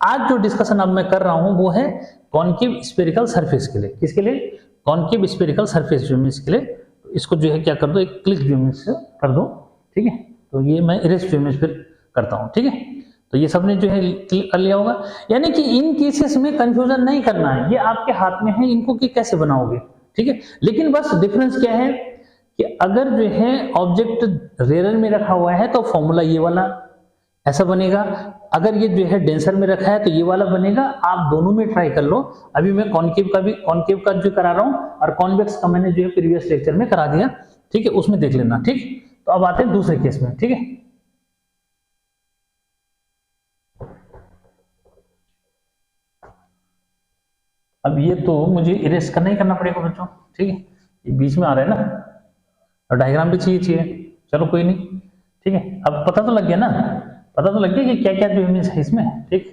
आज जो डिस्कशन अब मैं कर रहा हूं वो है कॉन्केव स्फेरिकल सरफेस के लिए। किसके लिए, कॉन्केव स्फेरिकल सरफेस जो मीन्स के लिए। इसको जो है क्या कर दो, एक क्लिक जो मीन्स कर दो। ठीक है, तो ये मैं इरेज जो मीन्स फिर करता हूं। ठीक है, तो ये सबने जो है क्लिक कर लिया होगा। यानी कि इन केसेस में कंफ्यूजन नहीं करना है, ये आपके हाथ में है इनको कि कैसे बनाओगे। ठीक है, लेकिन बस डिफरेंस क्या है कि अगर जो है ऑब्जेक्ट रेयर में रखा हुआ है तो फॉर्मूला ये वाला ऐसा बनेगा, अगर ये जो है डेंसर में रखा है तो ये वाला बनेगा। आप दोनों में ट्राई कर लो। अभी मैं कॉन्केव का जो करा रहा हूं, और कॉन्वेक्स का मैंने जो है प्रीवियस लेक्चर में करा दिया। ठीक है, उसमें देख लेना। ठीक, तो अब आते हैं दूसरे केस में। ठीक है, अब ये तो मुझे इरेज करना ही करना पड़ेगा बच्चों। ठीक है, ये बीच में आ रहा है ना, और डायग्राम भी चाहिए। चलो कोई नहीं। ठीक है, अब पता तो लग गया ना, पता तो लग गया कि क्या क्या जो इमेज है इसमें। ठीक,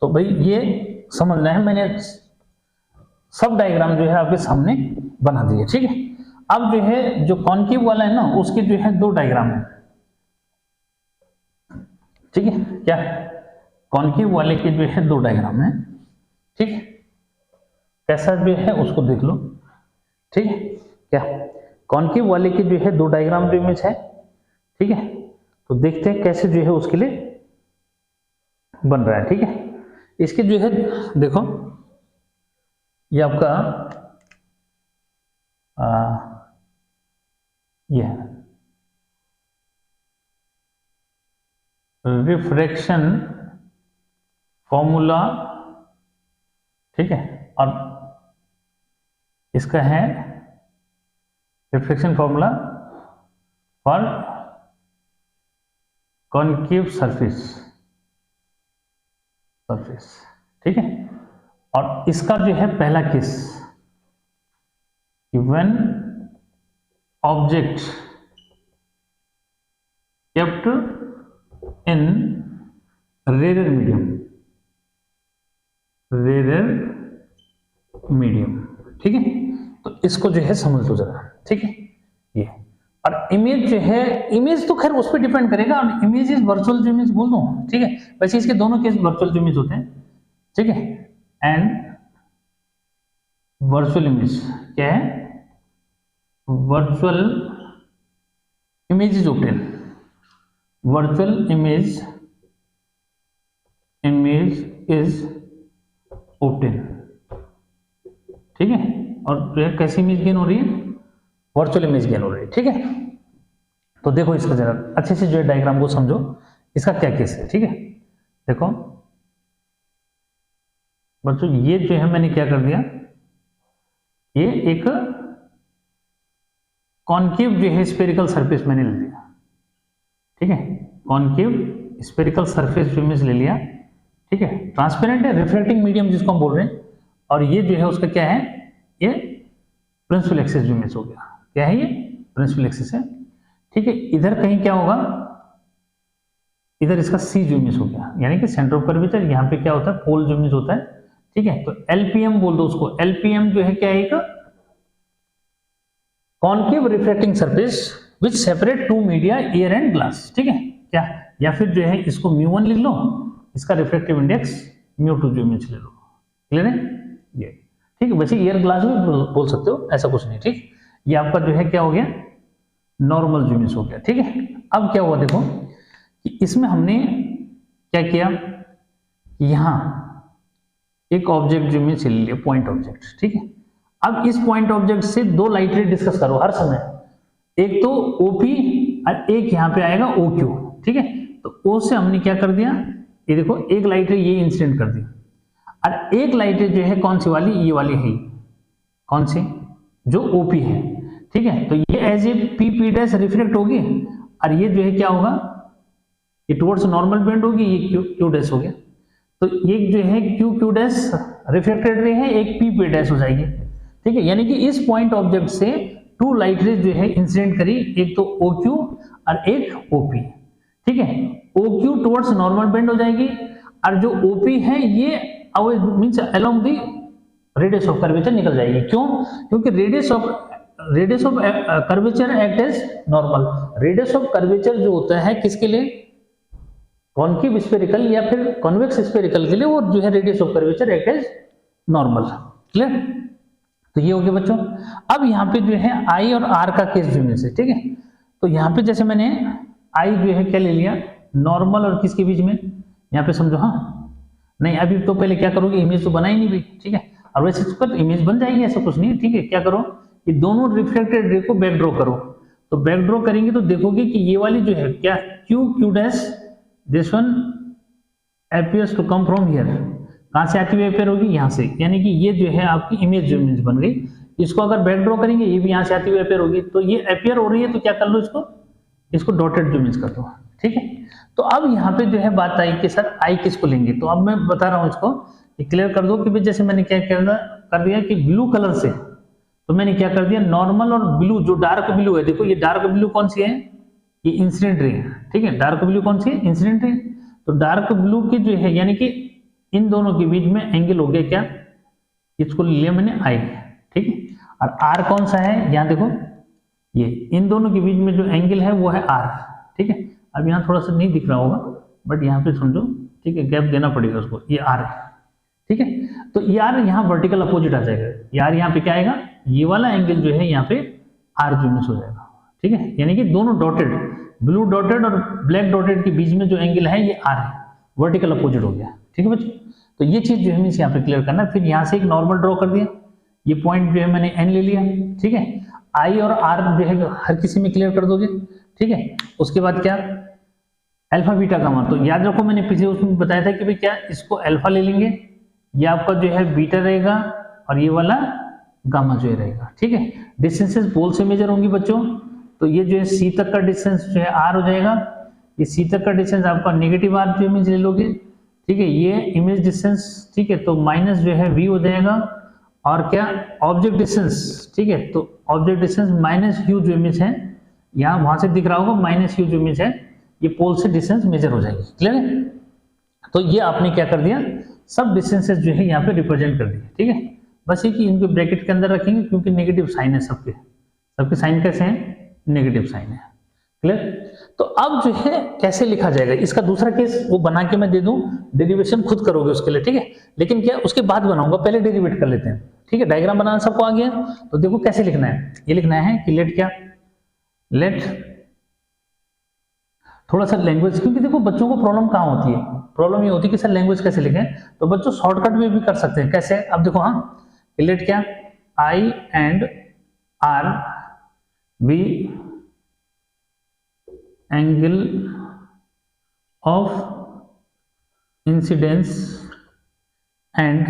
तो भाई ये समझना है, मैंने सब डायग्राम जो है आपके सामने बना दिए। ठीक है, अब जो है जो कॉन्केव वाला है ना, उसके जो है दो डायग्राम है। ठीक है, क्या कॉन्केव वाले के जो है दो डायग्राम है। ठीक है, कैसा जो है उसको देख लो। ठीक है, क्या कॉन्केव वाले के जो है दो डायग्राम जो इमेज है। ठीक है, तो देखते हैं कैसे जो है उसके लिए बन रहा है। ठीक है, इसके जो है देखो, ये आपका ये रिफ्रैक्शन फॉर्मूला। ठीक है, और इसका है reflection formula for concave surface. ठीक है, और इसका जो है पहला case, when object kept in rare medium. ठीक है, तो इसको जो है समझ लो जरा। ठीक है, ये और इमेज जो है, इमेज तो खैर उस पर डिपेंड करेगा, और इमेज इज वर्चुअल जो इमेज बोल दूं, ठीक है। वैसे इसके दोनों केस वर्चुअल जो इमेज होते हैं, ठीक है। एंड वर्चुअल इमेज क्या है, virtual image is obtain, virtual image is obtain, ठीक है। और कैसी इमेज गेन हो रही है, वर्चुअल इमेज गेन हो रही है, ठीक है। तो देखो इसका जरा अच्छे से जो है डायग्राम को समझो, इसका क्या केस है, ठीक है। देखो बच्चों, ये जो है मैंने क्या कर दिया, ये एक कॉन्केव जो है स्फेरिकल सरफेस मैंने ले लिया, ठीक है। कॉन्केव स्फेरिकल सरफेस जो इमेज ले लिया, ठीक है। ट्रांसपेरेंट है, रिफ्लेक्टिंग मीडियम जिसको हम बोल रहे हैं, और ये जो है उसका क्या है, ये प्रिंसिपल एक्सिस जो इमेज हो गया, क्या है ये प्रिंसिपल एक्सिस है, ठीक है। इधर कहीं क्या होगा, इधर इसका सी जो इमेज हो गया, यानी कि सेंटर ऑफ कर्वेचर, यहाँ पे क्या होता है पोल जो इमेज होता है, ठीक है। तो एलपीएम बोल दो उसको, एलपीएम जो है क्या है, एक concave reflecting surface which separate two media air and glass, ठीक है क्या। या फिर जो है इसको μ1 लिख लो, इसका रिफ्लेक्टिव इंडेक्स μ2 जो इमेज ले लो, क्लियर है ये, ठीक है। वैसे एयर ग्लास भी बोल सकते हो, ऐसा कुछ नहीं, ठीक। ये आपका जो है क्या हो गया, नॉर्मल जो इमेज हो गया, ठीक है। अब क्या हुआ देखो कि इसमें हमने क्या किया, यहां एक ऑब्जेक्ट जो इमेज ले लिया, पॉइंट ऑब्जेक्ट, ठीक है। अब इस पॉइंट ऑब्जेक्ट से दो लाइट रे डिस्कस करो हर समय, एक तो ओपी और एक यहाँ पे आएगा ओक्यू, ठीक है। तो ओ से हमने क्या कर दिया, ये देखो एक लाइट रे ये इंसिडेंट कर दी, और एक लाइट रे जो है कौन सी वाली, ये वाली है, कौन सी, जो ओपी है, ठीक है। तो ये as A P P dash reflect होगी, और ये जो है क्या होगा, ये टुवर्ड्स नॉर्मल बेंड होगी, ये क्यू क्यू डैश हो गया। तो एक जो है Q Q dash reflected ray है, एक पी पी डैश हो जाएगी, ठीक है। यानी कि इस पॉइंट ऑब्जेक्ट से टू लाइट रेज जो है इंसिडेंट करी, एक तो ओ क्यू और एक ओपी, ठीक है। O Q towards normal bend हो जाएगी, और जो ओपी है ये means along the radius of curvature निकल जाएगी। क्यों, क्योंकि radius of curvature act as normal, radius of curvature जो होता है किसके लिए, कॉन्केव स्फेरिकल या फिर कॉन्वेक्स स्फेरिकल के लिए, वो जो है radius of curvature act as normal, clear. तो ये हो गया बच्चों। अब यहाँ पे जो है आई और आर का केस जो इमेज है, ठीक है। तो यहाँ पे जैसे मैंने आई जो है क्या ले लिया, नॉर्मल और किसके बीच में, यहाँ पे समझो, हाँ नहीं अभी तो पहले क्या करोगे, इमेज तो बनाई नहीं भी, ठीक है। और वैसे इस पर इमेज बन जाएगी, ऐसा कुछ नहीं है, ठीक है। क्या करो, ये दोनों रिफ्लेक्टेड रे को बैक ड्रॉ करो। तो बैक ड्रॉ करेंगे तो देखोगे कि ये वाली जो है क्या, Q Q dash, this one appears to come from here, कहां से आती हुई अपेयर होगी, यहाँ से, यानी कि ये जो है आपकी इमेज जो इमेज बन गई। इसको अगर बैक ड्रॉ करेंगे, ये भी यहाँ से आती हुई अपेयर होगी, तो ये अपेयर हो रही है, तो क्या कर लो, इसको डॉटेड जो इमेज कर दो, ठीक है। तो अब यहाँ पे जो है बात आई कि सर आई किसको लेंगे, तो अब मैं बता रहा हूँ इसको क्लियर कर दो कि भाई जैसे मैंने क्या कर दिया कि ब्लू कलर से, तो मैंने क्या कर दिया, नॉर्मल और ब्लू, जो डार्क ब्लू है, देखो ये डार्क ब्लू कौन सी है, ये इंसिडेंट रे है, ठीक है। डार्क ब्लू कौन सी है, इंसिडेंट रे। तो डार्क ब्लू की जो है, यानी कि इन दोनों के बीच में एंगल हो गया क्या, इसको लिया मैंने आई, ठीक है। और आर कौन सा है, यहाँ देखो, ये इन दोनों के बीच में जो एंगल है वो है आर, ठीक है। अब यहाँ थोड़ा सा नहीं दिख रहा होगा, बट यहाँ पे समझो, ठीक है, गैप देना पड़ेगा उसको, ये आर है, ठीक है। तो ये आर यहाँ वर्टिकल अपोजिट आ जाएगा, ये आर यहाँ पे क्या आएगा, ये वाला एंगल जो है यहाँ पे आर जो मिस हो जाएगा, ठीक है। यानी कि दोनों डॉटेड, ब्लू डॉटेड और ब्लैक डॉटेड के बीच में जो एंगल है ये आर है, वर्टिकल अपोजिट हो गया, ठीक है बच्चों। तो ये चीज जो है यहाँ पे क्लियर करना। फिर यहाँ से एक नॉर्मल ड्रॉ कर दिया, ये पॉइंट जो है मैंने एन ले लिया, ठीक है। आई और आर जो है हर किसी में क्लियर कर दोगे, ठीक है। उसके बाद क्या, अल्फा बीटा गामा। तो याद रखो मैंने पीछे उसमें बताया था कि भाई क्या, इसको अल्फा ले लेंगे, ये आपका जो है बीटा रहेगा, और ये वाला गामा जो है रहेगा, ठीक है। डिस्टेंसेस पोल से मेजर होंगी बच्चों, तो ये जो है सी तक का डिस्टेंस जो है आर हो जाएगा, ये सी तक का डिस्टेंस आपका नेगेटिव आर जो इमेज ले लोगे, ठीक है। ये इमेज डिस्टेंस, ठीक है, तो माइनस जो है वी हो जाएगा, और क्या ऑब्जेक्ट डिस्टेंस, ठीक है। तो ऑब्जेक्ट डिस्टेंस माइनस यू जो इमेज है, यहाँ वहां से दिख रहा होगा माइनस यू जो इमेज है, ये पोल से डिस्टेंस मेजर हो जाएगी, क्लियर है। तो ये आपने क्या कर दिया, सब डिस्टेंसेस जो है यहाँ पे रिप्रेजेंट कर दिए, ठीक है। बस ये कि इनको ब्रैकेट के अंदर रखेंगे, क्योंकि नेगेटिव साइन है सबके साइन कैसे हैं, नेगेटिव साइन है। क्लियर? तो अब जो है कैसे लिखा जाएगा, इसका दूसरा केस वो बना के मैं दे दूं, डेरिवेशन खुद करोगे उसके लिए, ठीक है। लेकिन क्या उसके बाद बनाऊंगा, पहले डेरिवेट कर लेते हैं, ठीक है। डायग्राम बनाना सबको आ गया, तो देखो कैसे लिखना है। ये लिखना है कि लेट क्या, लेट थोड़ा सा लैंग्वेज, क्योंकि देखो बच्चों को प्रॉब्लम कहाँ होती है, प्रॉब्लम ये होती है कि सर लैंग्वेज कैसे लिखें, तो बच्चों शॉर्टकट में भी कर सकते हैं। कैसे, अब देखो, हाँ, लेट क्या, I and R be angle of incidence and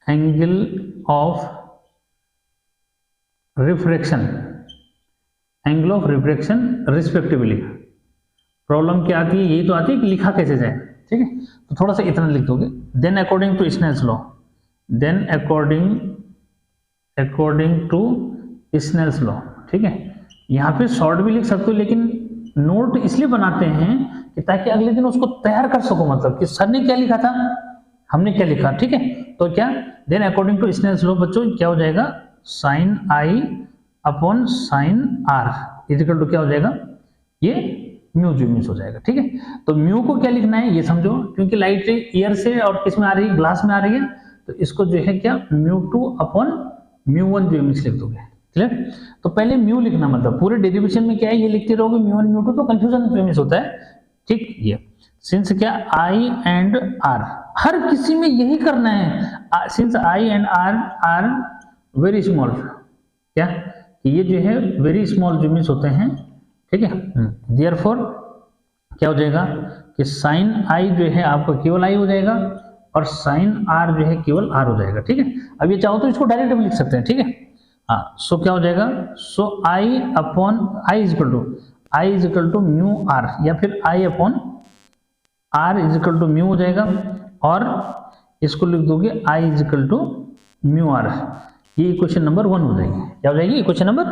angle of refraction, angle of refraction respectively. Problem क्या आती है, यही तो आती है कि लिखा कैसे जाए, ठीक है। तो थोड़ा सा इतना लिख दोगे, then according to Snell's law, then according to Snell's law, ठीक है। यहाँ पे शॉर्ट भी लिख सकते हो, लेकिन नोट इसलिए बनाते हैं कि ताकि अगले दिन उसको तैयार कर सको, मतलब कि सर ने क्या लिखा था, हमने क्या लिखा, ठीक है। तो क्या, then according to Snell's law बच्चों क्या हो जाएगा, sine i upon sine r is equal to क्या हो जाएगा, ये म्यू जो मिस हो जाएगा, ठीक है। तो म्यू को क्या लिखना है ये समझो, क्योंकि लाइट ईयर से और किस में आ रही है, ग्लास में आ रही है, तो इसको जो है क्या, mu two upon mu one जो मिस लिख दोगे। क्लियर? तो पहले म्यू लिखना, मतलब पूरे डेरिवेशन में क्या है ये लिखते रहोगे म्यू वन म्यू टू, तो कंफ्यूजन जो मिस होता है, ठीक। ये सिंस क्या, आई एंड आर, हर किसी में यही करना है, since i and are are very small, क्या ये जो है वेरी स्मॉल जो मिस होते हैं, ठीक है। देयरफॉर क्या हो जाएगा कि साइन आई जो है आपका केवल आई हो जाएगा और साइन आर जो है केवल आर हो जाएगा, ठीक है। अब ये चाहो तो इसको डायरेक्ट भी लिख सकते हैं, ठीक है। हाँ, सो क्या हो जाएगा, so I upon I is equal to mu R, या फिर I upon R is equal to mu हो जाएगा, और इसको लिख दोगे I is equal to mu R. ये इक्वेशन नंबर 1 हो जाएगी, क्या हो जाएगी, इक्वेशन नंबर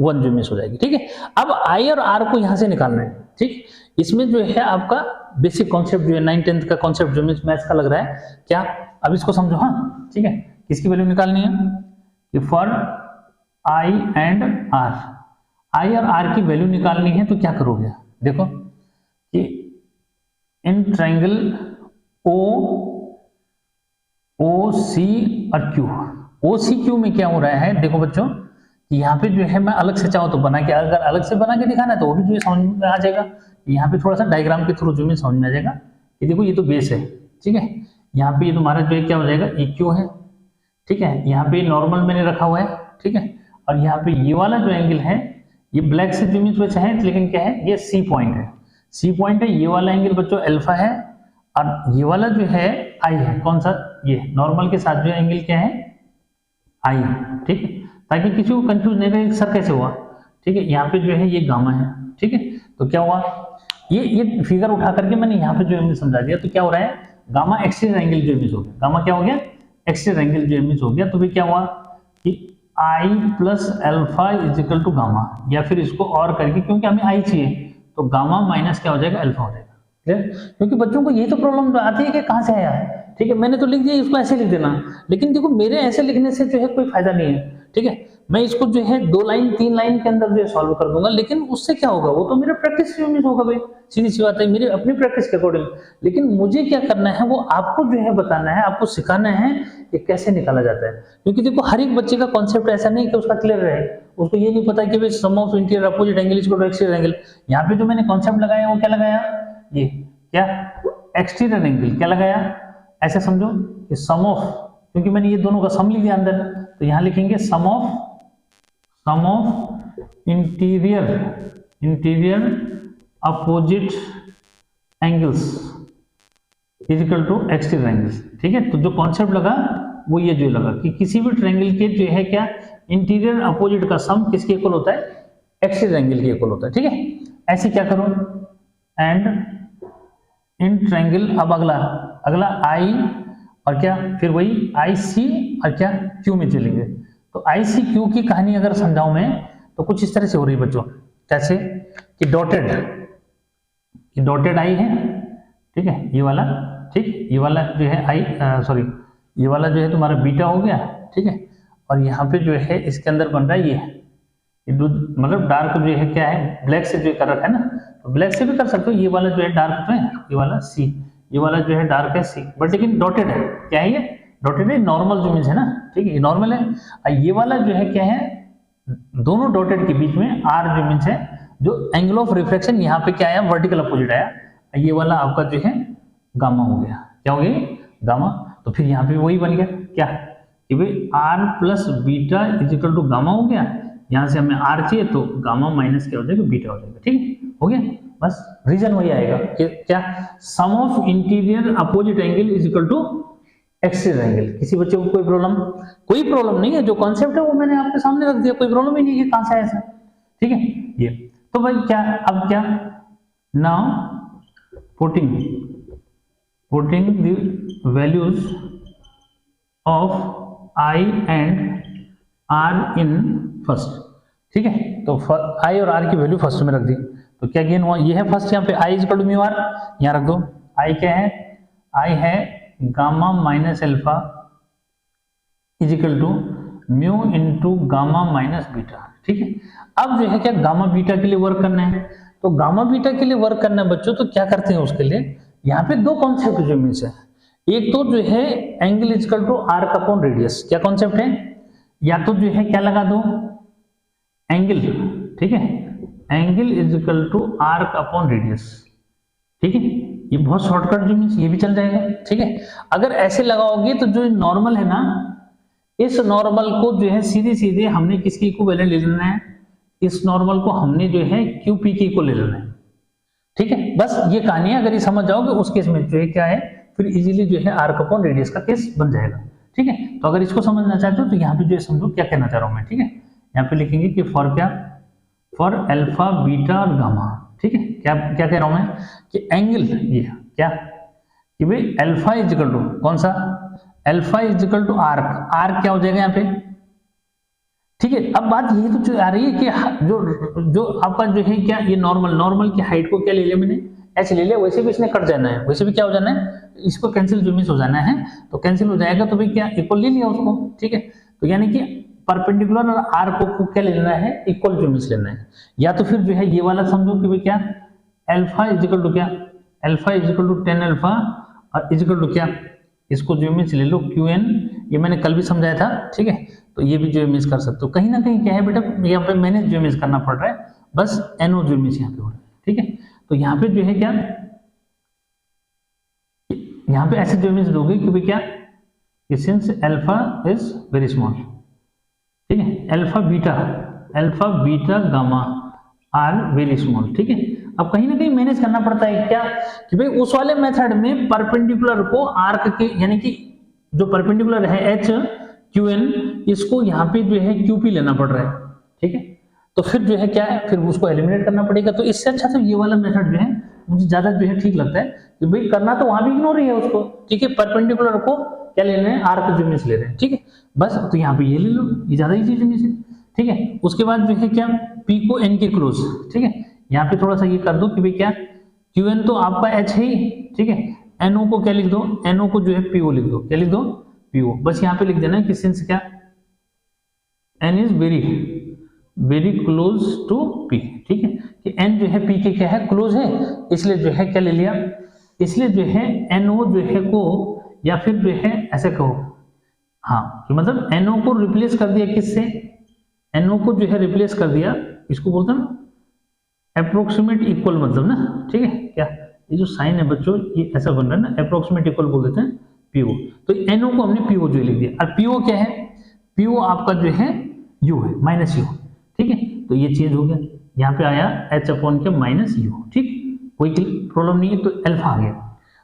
1 जो मिस हो जाएगी, ठीक है। अब आई और आर को यहां से निकालना है, ठीक। इसमें जो है आपका बेसिक कॉन्सेप्ट जो है 9th-10th का कॉन्सेप्ट जो मैथ्स का लग रहा है क्या, अब इसको समझो, हाँ, ठीक है। किसकी वैल्यू निकालनी है कि फॉर आई एंड आर, आई और आर की वैल्यू निकालनी है, तो क्या करोगे, देखो कि इन ट्रायंगल ओ सी और क्यू, ओ सी क्यू में क्या हो रहा है, देखो बच्चों यहाँ पे जो है मैं अलग से चाहूँ तो बना के, अगर अलग से बना के दिखाना है तो वो भी जो समझ में आ जाएगा। यहाँ पे थोड़ा सा डायग्राम के थ्रू जो में समझ में आ जाएगा कि देखो ये तो बेस है, ठीक है। यहाँ पे ये तुम्हारा जो है क्या हो जाएगा, ई क्यू है, ठीक है। यहाँ पे नॉर्मल मैंने रखा हुआ है, ठीक है। और यहाँ पे ये वाला जो एंगल है ये ब्लैक से जो मीन है, लेकिन क्या है ये सी पॉइंट है, सी पॉइंट है। ये वाला एंगल बच्चों अल्फा है, और ये वाला जो है आई है, कौन सा, ये नॉर्मल के साथ जो एंगल क्या है, आई, ठीक है। ताकि किसी को कंफ्यूज नहीं रहे सर कैसे हुआ, ठीक है। यहाँ पे जो है ये गामा है, ठीक है। तो क्या हुआ, ये फिगर उठा करके मैंने यहाँ पे जो है समझा दिया। तो क्या हो रहा है, गामा एक्सटीरियर एंगल जो इमेज हो गया, गामा क्या हो गया, एक्सटीरियर एंगल जो इमेज हो गया। तो फिर क्या हुआ कि I plus alpha is equal to gamma, या फिर इसको और करके, क्योंकि हमें आई चाहिए, तो गामा माइनस क्या हो जाएगा, अल्फा हो जाएगा। क्योंकि बच्चों को यही तो प्रॉब्लम आती है कि कहाँ से आया, ठीक है। मैंने तो लिख दिया, इसको ऐसे लिख देना, लेकिन देखो मेरे ऐसे लिखने से जो है कोई फायदा नहीं है, ठीक है। मैं इसको जो है 2 लाइन 3 लाइन के अंदर जो है सॉल्व कर दूंगा, लेकिन उससे क्या होगा, वो तो मेरे प्रैक्टिस से मिस होगा भाई, सीधी सी बात है, मेरी अपनी प्रैक्टिस के अकॉर्डिंग। लेकिन मुझे क्या करना है, वो आपको जो है बताना है, आपको सिखाना है कि कैसे निकाला जाता है। क्योंकि देखो हर एक बच्चे का कॉन्सेप्ट ऐसा नहीं कि उसका क्लियर रहे, उसको ये नहीं पता कि भाई sum of interior opposite angle is equal to exterior angle. यहाँ पे जो मैंने कॉन्सेप्ट लगाया वो क्या लगाया, ये क्या, एक्सटीरियर एंगल क्या लगाया, ऐसे समझो कि सम ऑफ, क्योंकि मैंने ये दोनों का सम लिख दिया अंदर, तो यहाँ लिखेंगे sum of interior opposite angles is equal to exterior angles, ठीक है। तो जो कॉन्सेप्ट लगा वो ये जो लगा कि किसी भी ट्रायंगल के जो है क्या, इंटीरियर अपोजिट का सम किसके इक्वल होता है, एक्सटीरियर एंगल के इक्वल होता है, ठीक है। ऐसे क्या करो, एंड इन ट्रायंगल, अब अगला आई और क्या, फिर वही आई सी और क्या, क्यू में चलेंगे। तो आई सी क्यू की कहानी अगर समझाऊं मैं तो कुछ इस तरह से हो रही है बच्चों, कैसे कि डॉटेड आई है, ठीक है, ये वाला, ठीक, ये वाला जो है आई, सॉरी, ये वाला जो है तुम्हारा बीटा हो गया, ठीक है। और यहाँ पे जो है इसके अंदर बन रहा है मतलब डार्क जो है क्या है, ब्लैक से जो कर रखा है ना, तो ब्लैक से भी कर सकते हो। ये वाला जो है डार्क जो है, ये वाला सी, ये वाला जो है डार्क है सी, बट लेकिन डॉटेड है। क्या है ये? डॉटेड है, नॉर्मल जो मीन्स है ना, ठीक है, ये नॉर्मल है। और ये वाला जो है क्या है, दोनों डॉटेड के बीच में आर जो मीन्स है, जो एंगल ऑफ रिफ्लेक्शन यहाँ पे क्या आया, वर्टिकल अपोजिट आया। ये वाला आपका जो है गामा हो गया। क्या हो गया? गामा। तो फिर यहाँ पे वही बन गया क्या कि भाई r plus beta is equal to gamma हो गया। यहाँ से हमें आर चाहिए तो गामा माइनस क्या हो जाएगा, बीटा हो जाएगा। ठीक है, हो गया। बस रीजन वही आएगा कि क्या, sum of interior opposite angle is equal to exterior angle. किसी बच्चे को कोई प्रॉब्लम नहीं है, जो कॉन्सेप्ट है वो मैंने आपके सामने रख दिया, कोई प्रॉब्लम ही नहीं है, कहां से आया ऐसा। ठीक है, ये तो भाई क्या, अब क्या, now putting the values of i and r in first. ठीक है, तो आई और आर की वैल्यू फर्स्ट में रख दी, तो क्या गेन हुआ, ये है फर्स्ट। यहाँ पे I is equal to mu R, यहाँ रख दो। आई क्या है, आई है gamma minus alpha is equal to mu into gamma minus beta. ठीक है, अब जो है क्या, गामा बीटा के लिए वर्क करना है। तो गामा बीटा के लिए वर्क करना है बच्चों, तो क्या करते हैं उसके लिए, यहाँ पे दो कॉन्सेप्ट जो मीन्स है, एक तो जो है angle is equal to arc upon radius. क्या कॉन्सेप्ट है, या तो जो है क्या लगा दो, एंगल, ठीक है, angle is equal to arc upon radius. ठीक है, ये बहुत शॉर्टकट जो मीन्स ये भी चल जाएगा। ठीक है, अगर ऐसे लगाओगे तो जो नॉर्मल है ना, इस नॉर्मल को जो है सीधे सीधे हमने किसकी इक्विवेलेंट ले लेना है, इस नॉर्मल को हमने जो है क्यूपी की को ले लेना है। ठीक है, बस ये कहानी है, अगर ये समझ जाओगे उस केस में जो है क्या है, फिर इजीली जो है आर्क अपॉन रेडियस का केस बन जाएगा। ठीक है, तो अगर इसको समझना चाहते हो तो यहाँ पे जो है समझो क्या कहना चाह रहा हूं मैं। ठीक है, यहाँ पे लिखेंगे कि फॉर क्या, फॉर अल्फा बीटा और गामा। ठीक है, क्या क्या कह रहा हूं मैं कि एंगल ये क्या कि भाई अल्फा इज इक्वल टू कौन सा, alpha is equal to arc, arc क्या हो जाएगा यहाँ पे। ठीक है, अब बात यही तो जो आ रही है कि जो आपका जो है क्या, ये नॉर्मल की हाइट को क्या ले लिया मैंने, एच ले लिया, वैसे भी इसने कट जाना है, वैसे भी क्या हो जाना है, इसको कैंसिल जो मिस हो जाना है, तो कैंसिल हो जाएगा, तो भाई क्या इक्वल ले लिया उसको। ठीक है, तो यानी कि परपेंडिकुलर और आर्क को क्या लेना है, इक्वल जो मिस लेना है। या तो फिर जो है ये वाला समझो कि भाई क्या, अल्फा इज इक्वल टू क्या, alpha is equal to 10 alpha और इज इक्वल टू क्या, इसको जो मिस ले लो क्यू एन, ये मैंने कल भी समझाया था। ठीक है, तो ये भी जो मिस कर सकते हो। कहीं ना कहीं क्या है बेटा, यहाँ पे मैंने जो मिस करना पड़ रहा है, बस एनओ जो मिस यहाँ पे हो रहा है। ठीक है, तो यहाँ पे जो है क्या, यहाँ पे ऐसे जो मिस दोगे कि भाई क्या, since alpha is very small, ठीक है, alpha beta gamma are very small. ठीक है, अब कहीं ना कहीं मैनेज करना पड़ता है क्या कि भाई उस वाले मेथड में परपेंडिकुलर को आर्क के, यानी कि जो परपेंडिकुलर है एच क्यू एन, इसको यहाँ पे जो है क्यूपी लेना पड़ रहा है। ठीक है, तो फिर जो है क्या है, फिर उसको एलिमिनेट करना पड़ेगा। तो इससे अच्छा तो ये वाला मेथड जो है मुझे ज्यादा जो है ठीक लगता है कि भाई करना तो वहां भी इग्नोर ही है उसको। ठीक है, परपेंडिकुलर को क्या लेना है, आर्क जो मिस ले रहे हैं। ठीक है, बस तो यहाँ पे ये ले लो, ये ज्यादा इजी जो मिस है। ठीक है, उसके बाद जो है क्या, पी को एन के क्लोज। ठीक है, यहाँ पे थोड़ा सा ये कर दो कि भाई क्या, क्यू एन तो आपका एच है ही। ठीक है, एनओ को क्या लिख दो, एनओ को जो है पीओ लिख दो। क्या लिख दो, पीओ। बस यहाँ पे लिख देना कि सिंस क्या, n is very close to p. ठीक है, कि एन जो है पी के क्या है, क्लोज है, इसलिए जो है क्या ले लिया, इसलिए जो है एनओ जो है को, या फिर जो है ऐसे कहो, हाँ, कि मतलब एनओ को रिप्लेस कर दिया किससे, एनओ को जो है रिप्लेस कर दिया, इसको बोलते हैं अप्रोक्सीमेट इक्वल, मतलब ना। ठीक है, क्या ये जो साइन है बच्चों, ये ऐसा बन रहा है ना, अप्रोक्सीमेट इक्वल बोल देते हैं पीओ। तो एनओ को हमने पीओ जो लिख दिया, और पीओ क्या है, पीओ आपका जो है यू है, माइनस यू। ठीक है, तो ये चेंज हो गया, यहाँ पे आया एच अपॉन के माइनस यू। ठीक, कोई प्रॉब्लम नहीं है, तो अल्फा आ गया।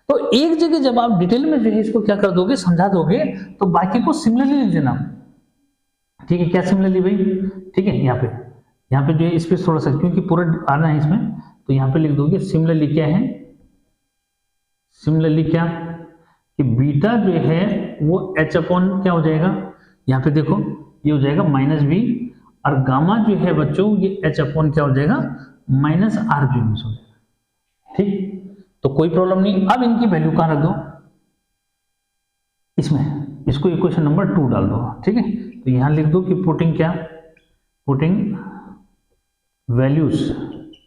तो एक जगह जब आप डिटेल में जो है इसको क्या कर दोगे, समझा दोगे, तो बाकी को सिमिलरली लिख देना। ठीक है, क्या सिमिलरली भाई, ठीक है, यहाँ पे जो है स्पेस थोड़ा सा, क्योंकि पूरा आना है इसमें, तो यहाँ पे लिख दोगे सिमिलरली क्या है, सिमिलरली क्या कि बीटा जो है वो एच अपॉन क्या हो जाएगा, यहाँ पे देखो ये हो जाएगा माइनस बी, और गामा जो है बच्चों ये एच अपॉन क्या हो जाएगा, माइनस आर जो हो जाएगा। ठीक, तो कोई प्रॉब्लम नहीं। अब इनकी वैल्यू कहां रख दो, इसमें, इसको इक्वेशन नंबर 2 डाल दो। ठीक है, तो यहां लिख दो कि पुटिंग क्या, पुटिंग वैल्यूज,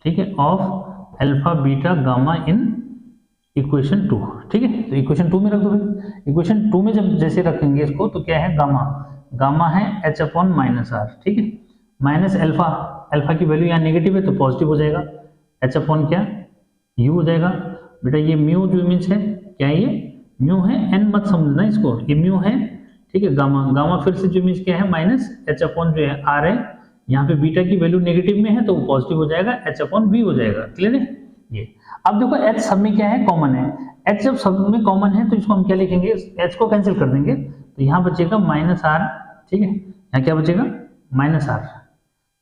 ठीक है, of alpha beta gamma in equation 2, ठीक है। तो इक्वेशन 2 में रख दो भाई। इक्वेशन 2 में जब जैसे रखेंगे इसको तो क्या है, गामा, गामा है h अपॉन माइनस आर, ठीक है, माइनस अल्फा, अल्फा की वैल्यू यहाँ नेगेटिव है तो पॉजिटिव हो जाएगा, h अपॉन क्या u हो जाएगा। बेटा ये म्यू जो इमेज है क्या है, ये म्यू है, n मत समझना इसको, ये म्यू है, ठीक है। गामा, गामा फिर से जो इमेज क्या है माइनस h अपॉन जो है r है, यहाँ पे बीटा की वैल्यू नेगेटिव में है तो वो पॉजिटिव हो जाएगा, h अपॉन v हो जाएगा, क्लियर है ये। अब देखो h सब में क्या है, कॉमन है, h जब सब में कॉमन है तो इसको हम क्या लिखेंगे, h को कैंसिल कर देंगे तो यहाँ बचेगा माइनस आर, ठीक है, यहाँ क्या बचेगा माइनस आर,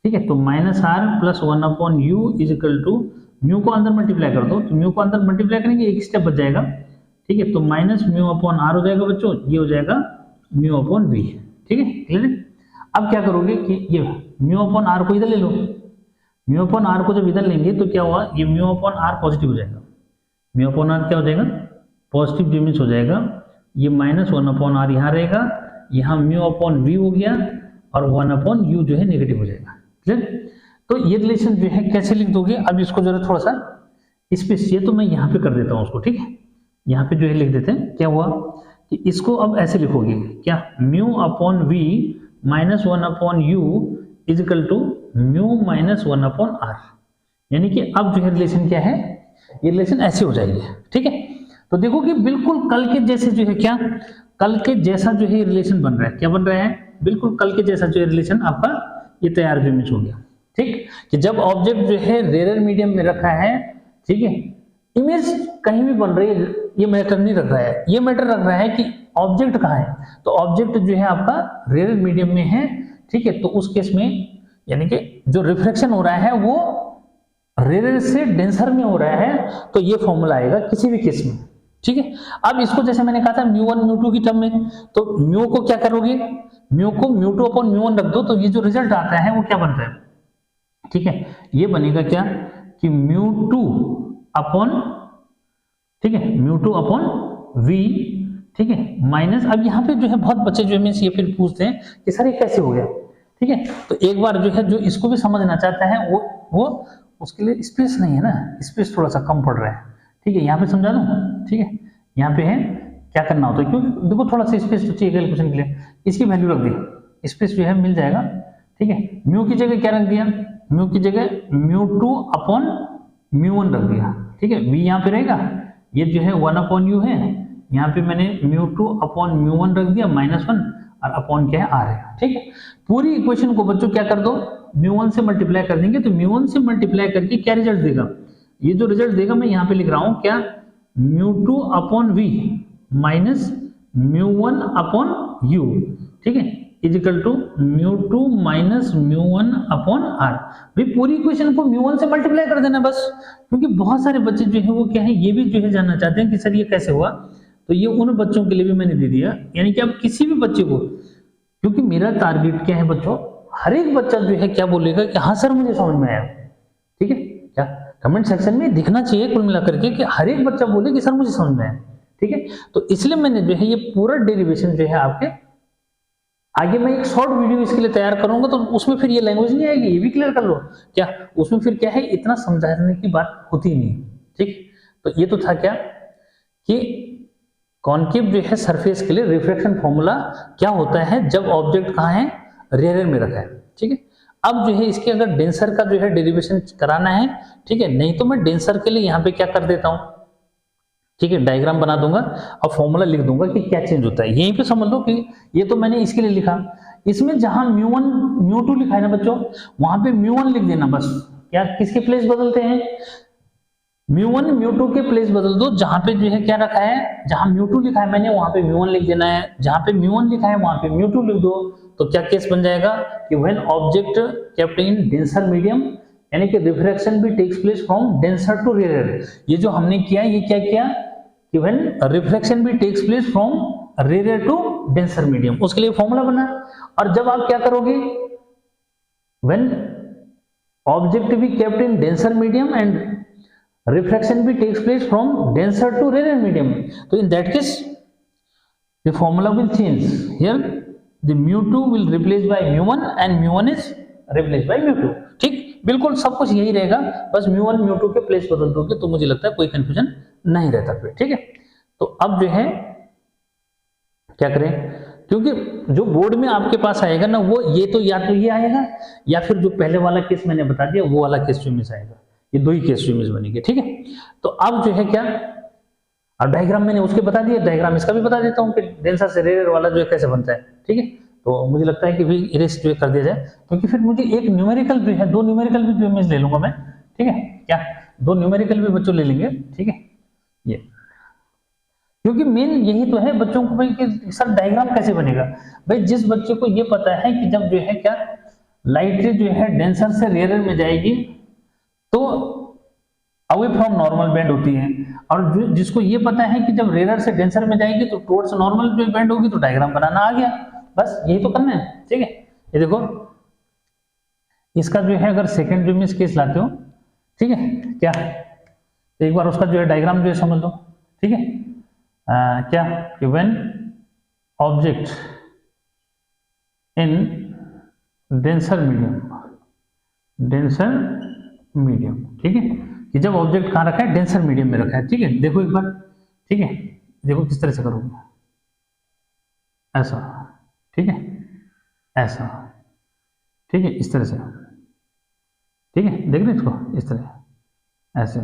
ठीक है। तो minus r plus 1 upon u is equal to, mu को अंदर मल्टीप्लाई कर दो, तो म्यू को अंदर मल्टीप्लाई करेंगे एक स्टेप बच जाएगा, ठीक है। तो माइनस म्यू अपॉन आर हो जाएगा बच्चों, ये हो जाएगा म्यू अपॉन वी, ठीक है, क्लियर है। अब क्या करोगे कि ये म्यू अपॉन आर को इधर ले लो, म्यू अपॉन आर को जब इधर लेंगे तो क्या हुआ, ये म्यू अपॉन आर पॉजिटिव हो जाएगा, म्यू अपॉन आर क्या हो जाएगा पॉजिटिव जो मीन्स हो जाएगा, ये माइनस 1 अपॉन आर यहाँ रहेगा, यहाँ म्यू अपॉन वी हो गया और 1 अपॉन यू जो है नेगेटिव हो जाएगा, क्लियर। तो ये रिलेशन जो है कैसे लिख दोगे, अब इसको जरा थोड़ा सा स्पेस चाहिए तो मैं यहाँ पे कर देता हूँ उसको, ठीक है, यहाँ पे जो है लिख देते हैं। क्या हुआ कि इसको अब ऐसे लिखोगे क्या, mu upon v minus 1 upon u is equal to mu minus 1 upon r, यानी कि अब जो है रिलेशन क्या है, ये रिलेशन ऐसे हो जाएगी, ठीक है। तो देखो कि बिल्कुल कल के जैसे जो है, क्या कल के जैसा जो है रिलेशन बन रहा है, क्या बन रहा है, बिल्कुल कल के जैसा जो है रिलेशन आपका ये तैयार जो इमेज हो गया, ठीक, कि जब ऑब्जेक्ट जो है रेयर मीडियम में रखा है, ठीक है, इमेज कहीं भी बन रही है ये मैटर नहीं रख रहा है, ये मैटर रख रहा है कि ऑब्जेक्ट कहाँ है। तो ऑब्जेक्ट जो है आपका रेयर मीडियम में है, ठीक है, तो उस केस में यानी कि जो रिफ्लेक्शन हो रहा है वो रेयर से डेंसर में हो रहा है, तो ये फॉर्मूला आएगा किसी भी केस में, ठीक है। अब इसको जैसे मैंने कहा था μ1 μ2 की टर्म में, तो म्यू को क्या करोगे, म्यू को μ2 अपॉन μ1 रख दो, तो ये जो रिजल्ट आता है वो क्या बनता है, ठीक है, ये बनेगा क्या कि μ2 अपॉन, ठीक है, μ2 अपॉन v, ठीक है, माइनस, अब यहाँ पे जो है बहुत बच्चे जो है ये फिर पूछते हैं कि सर ये कैसे हो गया, ठीक है। तो एक बार जो है जो इसको भी समझना चाहता है वो उसके लिए स्पेस नहीं है ना, स्पेस थोड़ा सा कम पड़ रहा है, ठीक है, यहाँ पे समझा दूं, ठीक है, यहाँ पे है क्या करना होता है, क्योंकि देखो थोड़ा सा स्पेस तो चाहिए कैलकुलेशन के लिए, इसकी वैल्यू रख दी, स्पेस जो है मिल जाएगा, ठीक है। म्यू की जगह क्या रख दिया, म्यू की जगह μ2 अपॉन μ1 रख दिया, ठीक है, v यहाँ पे रहेगा, ये जो है 1 अपॉन यू है, यहाँ पे मैंने μ2 अपॉन μ1 रख दिया -1 और अपॉन क्या है r है, ठीक है। पूरी इक्वेशन को बच्चों क्या कर दो, μ1 से मल्टीप्लाई कर देंगे, तो μ1 से मल्टीप्लाई करके क्या रिजल्ट देगा, ये जो रिजल्ट देगा मैं यहाँ पे लिख रहा हूँ क्या, μ2 upon v minus μ1 upon u, ठीक है, is equal to μ2 minus μ1 upon r। भाई पूरी इक्वेशन को μ1 से मल्टीप्लाई कर देना बस, क्योंकि बहुत सारे बच्चे जो है वो क्या है, ये भी जो है जानना चाहते हैं कि सर ये कैसे हुआ, तो ये उन बच्चों के लिए भी मैंने दे दिया, यानी कि अब किसी भी बच्चे को, क्योंकि मेरा टारगेट क्या है बच्चों, हर एक बच्चा जो है क्या बोलेगा कि हाँ सर मुझे समझ में आया, ठीक है, क्या कमेंट सेक्शन में दिखना चाहिए कुल मिलाकर के कि हर एक बच्चा बोले कि सर मुझे समझ में आया, ठीक है। तो इसलिए मैंने जो है ये पूरा डेरिवेशन जो है आपके आगे मैं एक शॉर्ट वीडियो इसके लिए तैयार करूंगा, तो उसमें फिर ये लैंग्वेज नहीं आएगी, ये भी क्लियर कर लो, क्या उसमें फिर क्या है इतना समझाने की बात होती नहीं, ठीक। तो ये तो था क्या कि कॉनकेव जो है सरफेस के लिए रिफ्लेक्शन फॉर्मूला क्या होता है जब ऑब्जेक्ट कहाँ है, रेयर में रखा है, ठीक है। अब जो है इसके अगर डेंसर का जो है डेरिवेशन कराना है, ठीक है, नहीं तो मैं डेंसर के लिए यहाँ पे क्या कर देता हूँ, ठीक है, डायग्राम बना दूंगा और फॉर्मूला लिख दूंगा कि क्या चेंज होता है, यहीं पे समझ लो कि ये तो मैंने इसके लिए लिखा, इसमें जहां μ1 μ2 लिखा है ना बच्चों, वहां पे μ1 लिख देना बस, क्या किसके प्लेस बदलते हैं, μ1 μ2 के प्लेस बदल दो, जहां पे जो है क्या रखा है, जहां μ2 लिखा है मैंने वहां पे μ1 लिख देना है, जहां पे μ1 लिखा है वहां पे μ2 लिख दो, तो क्या केस बन जाएगा कि when object kept in denser medium, यानी कि रिफ्रैक्शन भी takes place from denser to rare. ये जो हमने किया ये क्या किया कि व्हेन रिफ्लेक्शन भी takes place from rare to denser medium, उसके लिए फॉर्मूला बना। और जब आप क्या करोगे, व्हेन ऑब्जेक्ट भी kept in denser medium and reflection भी takes place from denser to rare medium, तो in that case the formula will change, here the μ2 will replace by μ1 and μ1 is replaced by μ2, ठीक। बिल्कुल सब कुछ यही रहेगा, बस μ1 μ2 के प्लेस बदल दोगे तो मुझे लगता है कोई कंफ्यूजन नहीं रहता फिर। ठीक है, तो अब जो है क्या करें, क्योंकि जो बोर्ड में आपके पास आएगा ना वो ये तो या तो ये आएगा या फिर जो पहले वाला केस मैंने बता दिया वो वाला केस इमेज आएगा, ये दो ही केस इमेज बनेंगे। ठीक है, तो अब जो है क्या, और डायग्राम मैंने उसके बता दिया, डायग्राम इसका भी बता देता हूँ कि डेंसर से रेयर वाला जो है कैसे बनता है। ठीक है, तो मुझे लगता है कि भी इरेज जो कर दिया जाए, क्योंकि फिर मुझे एक न्यूमेरिकल जो है, दो न्यूमेरिकल भी जो इमेज ले लूंगा मैं। ठीक है, क्या दो न्यूमेरिकल भी बच्चों ले लेंगे। ठीक है, ये क्योंकि मेन यही तो है बच्चों को भाई कि सर डायग्राम कैसे बनेगा। भाई जिस बच्चे को ये पता है कि जब जो है क्या लाइट रे जो है डेंसर से रेयर में जाएगी तो अवे फ्रॉम नॉर्मल बैंड होती है, और जो जिसको ये पता है कि जब रेयर से डेंसर में जाएगी तो टुवर्ड्स नॉर्मल जो बैंड होगी, तो डायग्राम बनाना आ गया, बस यही तो करना है। ठीक है, ये देखो इसका जो है अगर सेकंड जो इमेज केस लाते हो, ठीक है क्या, तो एक बार उसका जो है डायग्राम जो है समझ लो। ठीक है, क्या कि when object in denser medium, ठीक है, कि जब ऑब्जेक्ट कहाँ रखा है, डेंसर मीडियम में रखा है। ठीक है, देखो एक बार, ठीक है, देखो किस तरह से करोगे, ऐसा, ठीक है, ऐसा, ठीक है, इस तरह से, ठीक है, देख रहे इसको इस तरह, ऐसे,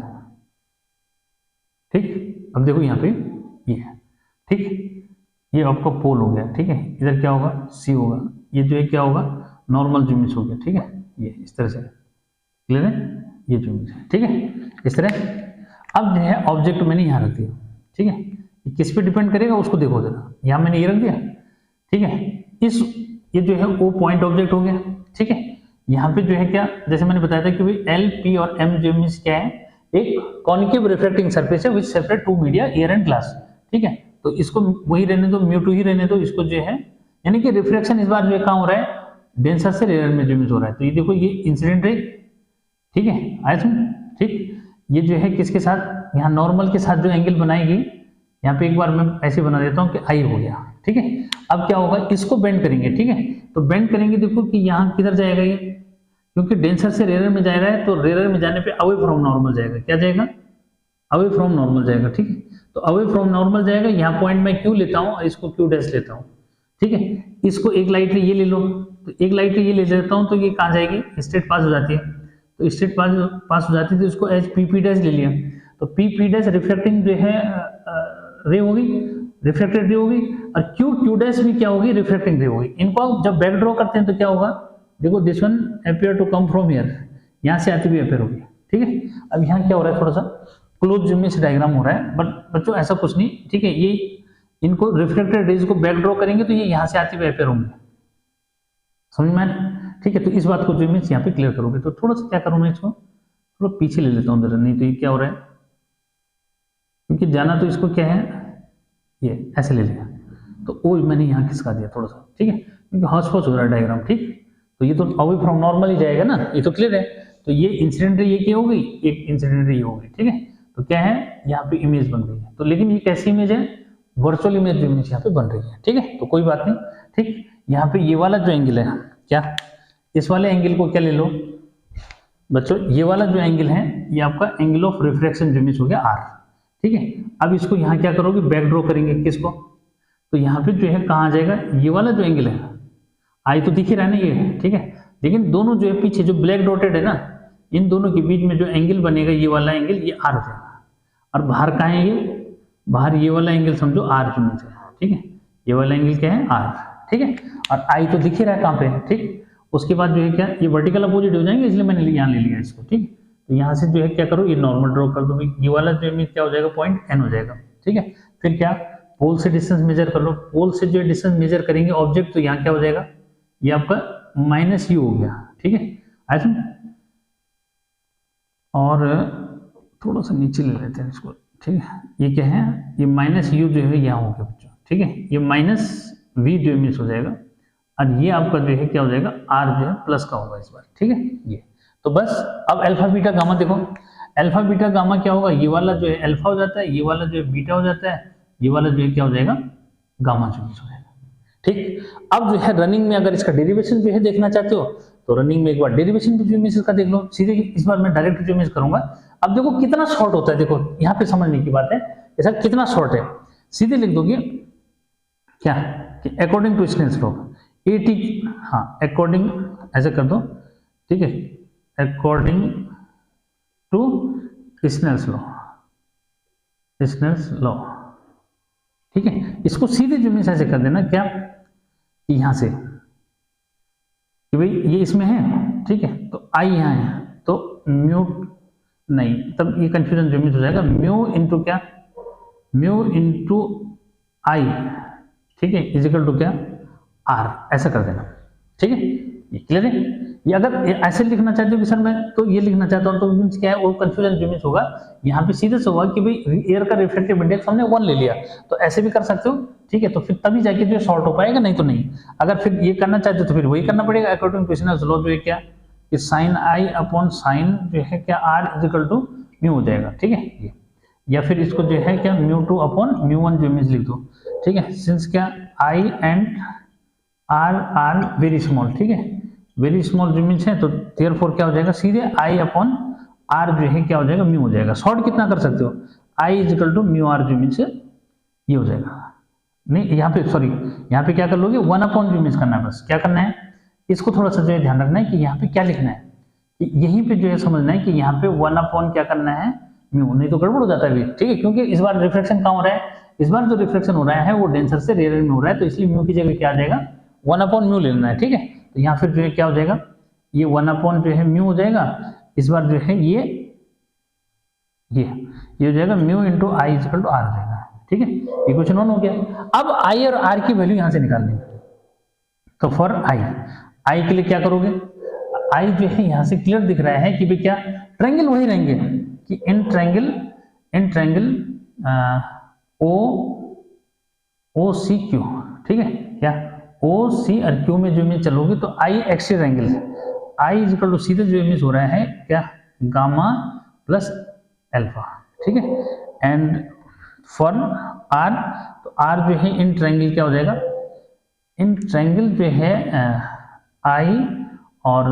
ठीक। अब देखो यहाँ पे ये है, ठीक, ये आपका पोल हो गया। ठीक है, इधर क्या होगा, सी होगा, ये जो है क्या होगा, नॉर्मल जो इमेज हो गया। ठीक है, ये इस तरह से क्लियर है, ये जो इमेज है। ठीक है, इस तरह। अब जो है ऑब्जेक्ट मैंने यहाँ रख दिया। ठीक है, किस पे डिपेंड करेगा उसको देखो जरा, यहाँ मैंने ये रख दिया। ठीक है, इस ये जो है वो पॉइंट ऑब्जेक्ट हो गया। ठीक है, यहाँ पे जो है क्या, जैसे मैंने बताया था कि भाई एल पी और एम जो इमेज क्या है, एक कॉन्केव रिफ्लेक्टिंग सरफेस है which separate two media, air and glass. ठीक है, तो इसको वही रहने दो, μ2 ही रहने दो, इसको जो है यानी कि रिफ्लेक्शन इस बार जो है कहाँ हो रहा है, डेंसर से रेयर में जो इमेज हो रहा है। तो ये देखो ये इंसिडेंट रे, ठीक है, आया समझ, ठीक, ये जो है किसके साथ, यहाँ नॉर्मल के साथ जो एंगल बनाएगी, यहाँ पे एक बार मैं ऐसे बना देता हूँ कि आई हो गया। ठीक है, अब क्या होगा, इसको बेंड करेंगे। ठीक है, तो बेंड करेंगे, देखो कि यहाँ किधर जाएगा ये, क्योंकि डेंसर से रेयर में जा रहा है, तो रेयर में जाने पे अवे फ्रॉम नॉर्मल जाएगा। क्या जाएगा, अवे फ्रॉम नॉर्मल जाएगा। ठीक है, तो अवे फ्रॉम नॉर्मल जाएगा, यहाँ पॉइंट मैं क्यू लेता हूँ और इसको क्यू डैश लेता हूँ। ठीक है, इसको एक लाइट ये ले लो, तो एक लाइट ये ले लेता हूँ, तो ये कहाँ जाएगी, स्ट्रेट पास हो जाती है, तो स्ट्रेट पास हो जाती है, तो इसको एच पी पी डैश ले लिया, तो पी पी डैश रिफ्लेक्टिंग जो है रे होगी, रिफ्लेक्टेड रे होगी, और क्यू क्यू डैश भी क्या होगी, रिफ्लेक्टिंग रे होगी। इनको आप जब बैक ड्रॉ करते हैं तो क्या होगा, देखो this one appear to come from here, यहाँ से आती हुई अपीयर होगी। ठीक है, अब यहाँ क्या हो रहा है, थोड़ा सा क्लोज इमेज डायग्राम हो रहा है, बट बच्चों ऐसा कुछ नहीं। ठीक है, ये इनको रिफ्लेक्टेड रेज को बैक ड्रॉ करेंगे तो ये यहाँ से आती हुई अपीयर होंगे, समझ में आया। ठीक है, तो इस बात को जो इमेज यहाँ पे क्लियर करोगे, तो थोड़ा सा क्या करूँ मैं, इसको थोड़ा पीछे ले लेता हूँ जरा, नहीं तो ये क्या हो रहा है, क्योंकि जाना तो इसको क्या है, ये ऐसे ले लिया, तो वो मैंने यहाँ खिसका दिया थोड़ा सा। ठीक है, क्योंकि हॉच पॉच हो रहा है डायग्राम। ठीक, तो ये तो अवे फ्रॉम नॉर्मल ही जाएगा ना, ये तो क्लियर है। तो ये इंसिडेंट रे ये क्या हो गई, एक इंसिडेंट रे ये हो गई। ठीक है, तो क्या है, यहाँ पे इमेज बन रही है, तो लेकिन ये कैसी इमेज है, वर्चुअल इमेज जो इमेज यहाँ पे बन रही है। ठीक है, तो कोई बात नहीं। ठीक, यहाँ पे ये वाला जो एंगल है, क्या इस वाले एंगल को क्या ले लो बच्चों, ये वाला जो एंगल है ये आपका एंगल ऑफ रिफ्रैक्शन जो इमेज हो गया आर। ठीक है, अब इसको यहाँ क्या करोगे, बैक ड्रॉ करेंगे किसको, तो यहाँ पे जो है कहाँ जाएगा, ये वाला जो एंगल है, आई तो दिख ही रहा है ना ये। ठीक है, लेकिन दोनों जो है पीछे जो ब्लैक डॉटेड है ना, इन दोनों के बीच में जो एंगल बनेगा, ये वाला एंगल ये आर हो जाएगा, और बाहर कहाँ है ये, बाहर ये वाला एंगल समझो आर जो इमेज है। ठीक है, ये वाला एंगल क्या है, आर। ठीक है, और आई तो दिख ही रहा है कहाँ पे। ठीक, उसके बाद जो है क्या, ये वर्टिकल अपोजिट हो जाएंगे, इसलिए मैंने यहाँ ले लिया इसको। ठीक, तो यहाँ से जो है क्या करो, ये नॉर्मल ड्रॉ कर दो, ये वाला जो इमेज क्या हो जाएगा, पॉइंट एन हो जाएगा। ठीक है, फिर क्या, पोल से डिस्टेंस मेजर कर लो, पोल से जो डिस्टेंस मेजर करेंगे ऑब्जेक्ट, तो यहाँ क्या हो जाएगा, ये आपका माइनस यू हो गया। ठीक है, ऐसा, और थोड़ा सा नीचे ले लेते हैं इसको। ठीक है, ये क्या है, ये माइनस यू जो है यहाँ हो गया बच्चों। ठीक है, ये माइनस वी जो इमेज हो जाएगा, और ये आपका जो है क्या हो जाएगा, आर जो है प्लस का होगा इस बार। ठीक है, ये तो बस। अब अल्फा बीटा गामा देखो, अल्फा बीटा गामा क्या होगा, ये वाला जो है अल्फा हो जाता है, ये वाला जो है बीटा हो जाता है, ये वाला जो है क्या हो जाएगा, गामा जो हो जाएगा। ठीक, अब जो है रनिंग में अगर इसका डेरिवेशन जो है देखना चाहते हो, तो रनिंग में एक बार डेरिवेशन भी ज्योमेट्री का देख लो, सीधे इस बार मैं डायरेक्ट ज्योमेट्री करूंगा। अब देखो कितना शॉर्ट होता है, देखो यहाँ पे समझने की बात है ऐसा कितना शॉर्ट है। सीधे लिख दोगे क्या कि अकॉर्डिंग टू स्नेल्स लॉ, एटी, हाँ अकॉर्डिंग ऐसे कर दो, ठीक है, according to Snell's law, Snell's law, ठीक है। इसको सीधे ज्योमेट्री ऐसे कर देना क्या कि यहां से कि भाई ये इसमें है, ठीक है, तो आई यहाँ है तो म्यू नहीं, तब ये कंफ्यूजन ज्योमेट्री हो जाएगा, म्यू इंटू क्या, म्यू इंटू आई, ठीक है, इजिकल टू क्या आर, ऐसा कर देना, ठीक है। ये क्लियर है। ये अगर ऐसे लिखना चाहते हो कि सर मैं तो ये लिखना चाहता हूँ तो मीन्स क्या है, वो कंफ्यूजन ज्योमेट्री होगा। यहाँ पे सीधे से होगा कि भाई एयर का रिफ्रैक्टिव इंडेक्स हमने 1 ले लिया, तो ऐसे भी कर सकते हो, ठीक है, तो फिर तभी जाके जो शॉर्ट हो पाएगा, नहीं तो नहीं। अगर फिर ये करना चाहते हो तो फिर वही करना पड़ेगा अकॉर्डिंग टू स्नेल्स लॉ, जो है क्या कि साइन आई अपॉन साइन जो है क्या आर इजिकल टू म्यू हो जाएगा, ठीक है ये। या फिर इसको जो है क्या mu two upon mu one geometry लिख दो, ठीक है, सिंस क्या I and are are very small, ठीक है, वेरी स्मॉल ज्योमेट्री है, तो देयरफॉर क्या हो जाएगा सीधे आई अपॉन आर जो है क्या हो जाएगा म्यू हो जाएगा। शॉर्ट कितना कर सकते हो, I is equal to mu R geometry, ये हो जाएगा। नहीं यहाँ पे सॉरी, यहाँ पे क्या कर लोगे 1 अपॉन ज्योमेट्री करना है, बस क्या करना है, इसको थोड़ा सा जो है ध्यान रखना है कि यहाँ पे क्या लिखना है, कि यहीं पे जो है समझना है कि यहाँ पे 1 अपॉन क्या करना है म्यू, नहीं तो गड़बड़ हो जाता है, ठीक है, क्योंकि इस बार रिफ्लेक्शन कहाँ हो रहा है, इस बार जो रिफ्लेक्शन हो रहा है वो डेंसर से रेयर में हो रहा है, तो इसलिए म्यू की जगह क्या आ जाएगा 1 अपॉन म्यू ले लेना है, ठीक है। तो यहाँ फिर जो है क्या हो जाएगा, ये 1 अपॉन जो है म्यू हो जाएगा, इस बार जो है ये हो जाएगा mu into i equal to r हो जाएगा, ठीक है। इक्वेशन 1 हो गया। अब आई और आर की वैल्यू यहाँ से निकालनी है, तो फॉर आई के लिए क्या करोगे, आई जो है यहाँ से क्लियर दिख रहा है कि भाई क्या ट्रायंगल वही रहेंगे कि in triangle O C Q, ठीक है, क्या ओ सी और क्यू में जो इमेज चलोगे तो आई एक्सियल एंगल है, आई इक्वल टू सीधे जो इमेज हो रहा है क्या गामा प्लस अल्फा, ठीक है। एंड फॉर आर, तो आर जो है इन ट्रायंगल क्या हो जाएगा, इन ट्रायंगल जो है आई और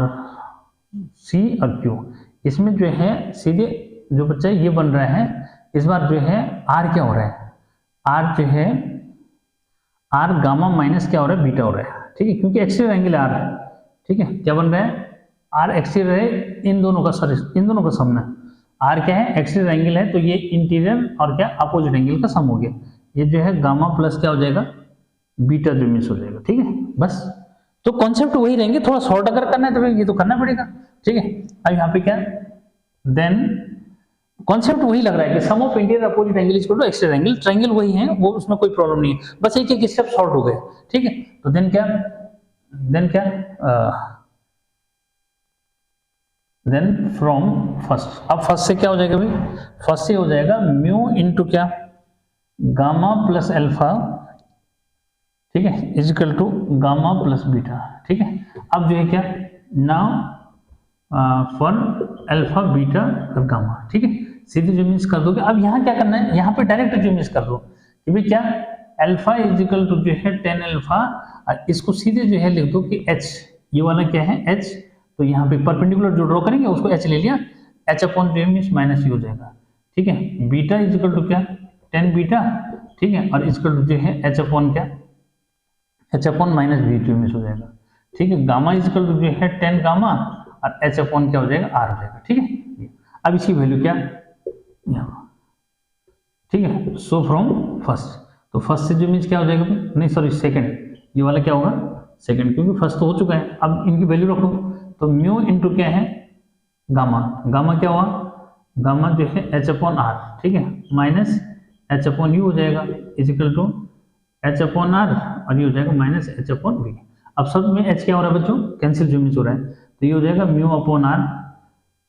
सी और क्यू, इसमें जो है सीधे जो बच्चा ये बन रहा है, इस बार जो है आर क्या हो रहा है, आर जो है आर गामा माइनस क्या हो रहा है बीटा हो रहा है, ठीक है, क्योंकि एक्सटीरियर एंगल आर है, ठीक है, क्या बन रहा है आर एक्सटीरियर है, इन दोनों का सॉरी इन दोनों का सम है, आर क्या है एक्सटीरियर एंगल है, तो ये इंटीरियर और क्या अपोजिट एंगल का सम हो गया, ये जो है गामा प्लस क्या हो जाएगा बीटा जो मिस हो जाएगा, ठीक है। बस तो कॉन्सेप्ट वही रहेंगे, थोड़ा शॉर्ट अगर करना है तो ये तो करना पड़ेगा, ठीक है। अब यहाँ पे क्या देन कॉन्सेप्ट वही लग रहा है कि sum of interior opposite angle equal to exterior angle, triangle वही है, वो उसमें कोई प्रॉब्लम नहीं है, बस एक एक स्टेप शॉर्ट हो गए, ठीक है। तो देन क्या देन फ्रॉम फर्स्ट, अब फर्स्ट से क्या हो जाएगा भाई, फर्स्ट से हो जाएगा म्यू इंटू क्या गामा प्लस अल्फा, ठीक है, is equal to gamma plus beta, ठीक है। अब जो है क्या नाउ फॉर अल्फा बीटा और गामा, ठीक है, सीधे जो मीन्स कर दोगे। अब यहाँ क्या करना है, यहाँ पे डायरेक्ट जो मीन्स कर दो कि भाई क्या अल्फा इजिकल टू जो है 10 अल्फा, और इसको सीधे जो है लिख दो कि एच, ये वाला क्या है एच, तो यहाँ पे परपेंडिकुलर जो ड्रॉ करेंगे उसको एच ले लिया, एच अपॉन जो मीन्स माइनस हो जाएगा, ठीक है। बीटा इजिकल टू क्या 10 बीटा, ठीक है, और इजिकल टू जो है एच अपॉन क्या एच अपॉन माइनस बी जो मीन्स हो जाएगा, ठीक है। गामा इजिकल टू जो है 10 गामा और एच अपॉन क्या हो जाएगा आर हो जाएगा, ठीक है। अब इसकी वैल्यू क्या यहाँ, ठीक है। सो फ्रॉम फर्स्ट, तो फर्स्ट से जो मीन्स क्या हो जाएगा, नहीं सॉरी सेकंड, ये वाला क्या होगा सेकंड, क्योंकि फर्स्ट तो हो चुका है। अब इनकी वैल्यू रखो, तो म्यू इंटू क्या है गामा, गामा क्या हुआ गामा जो है एच अपॉन आर, ठीक है, माइनस एच अपॉन यू हो जाएगा is equal to h upon r, और ये हो जाएगा माइनस एच अपॉन वी। अब सब में एच क्या हो रहा है बच्चों कैंसिल जो मीन्स हो रहा है, तो ये हो जाएगा mu upon r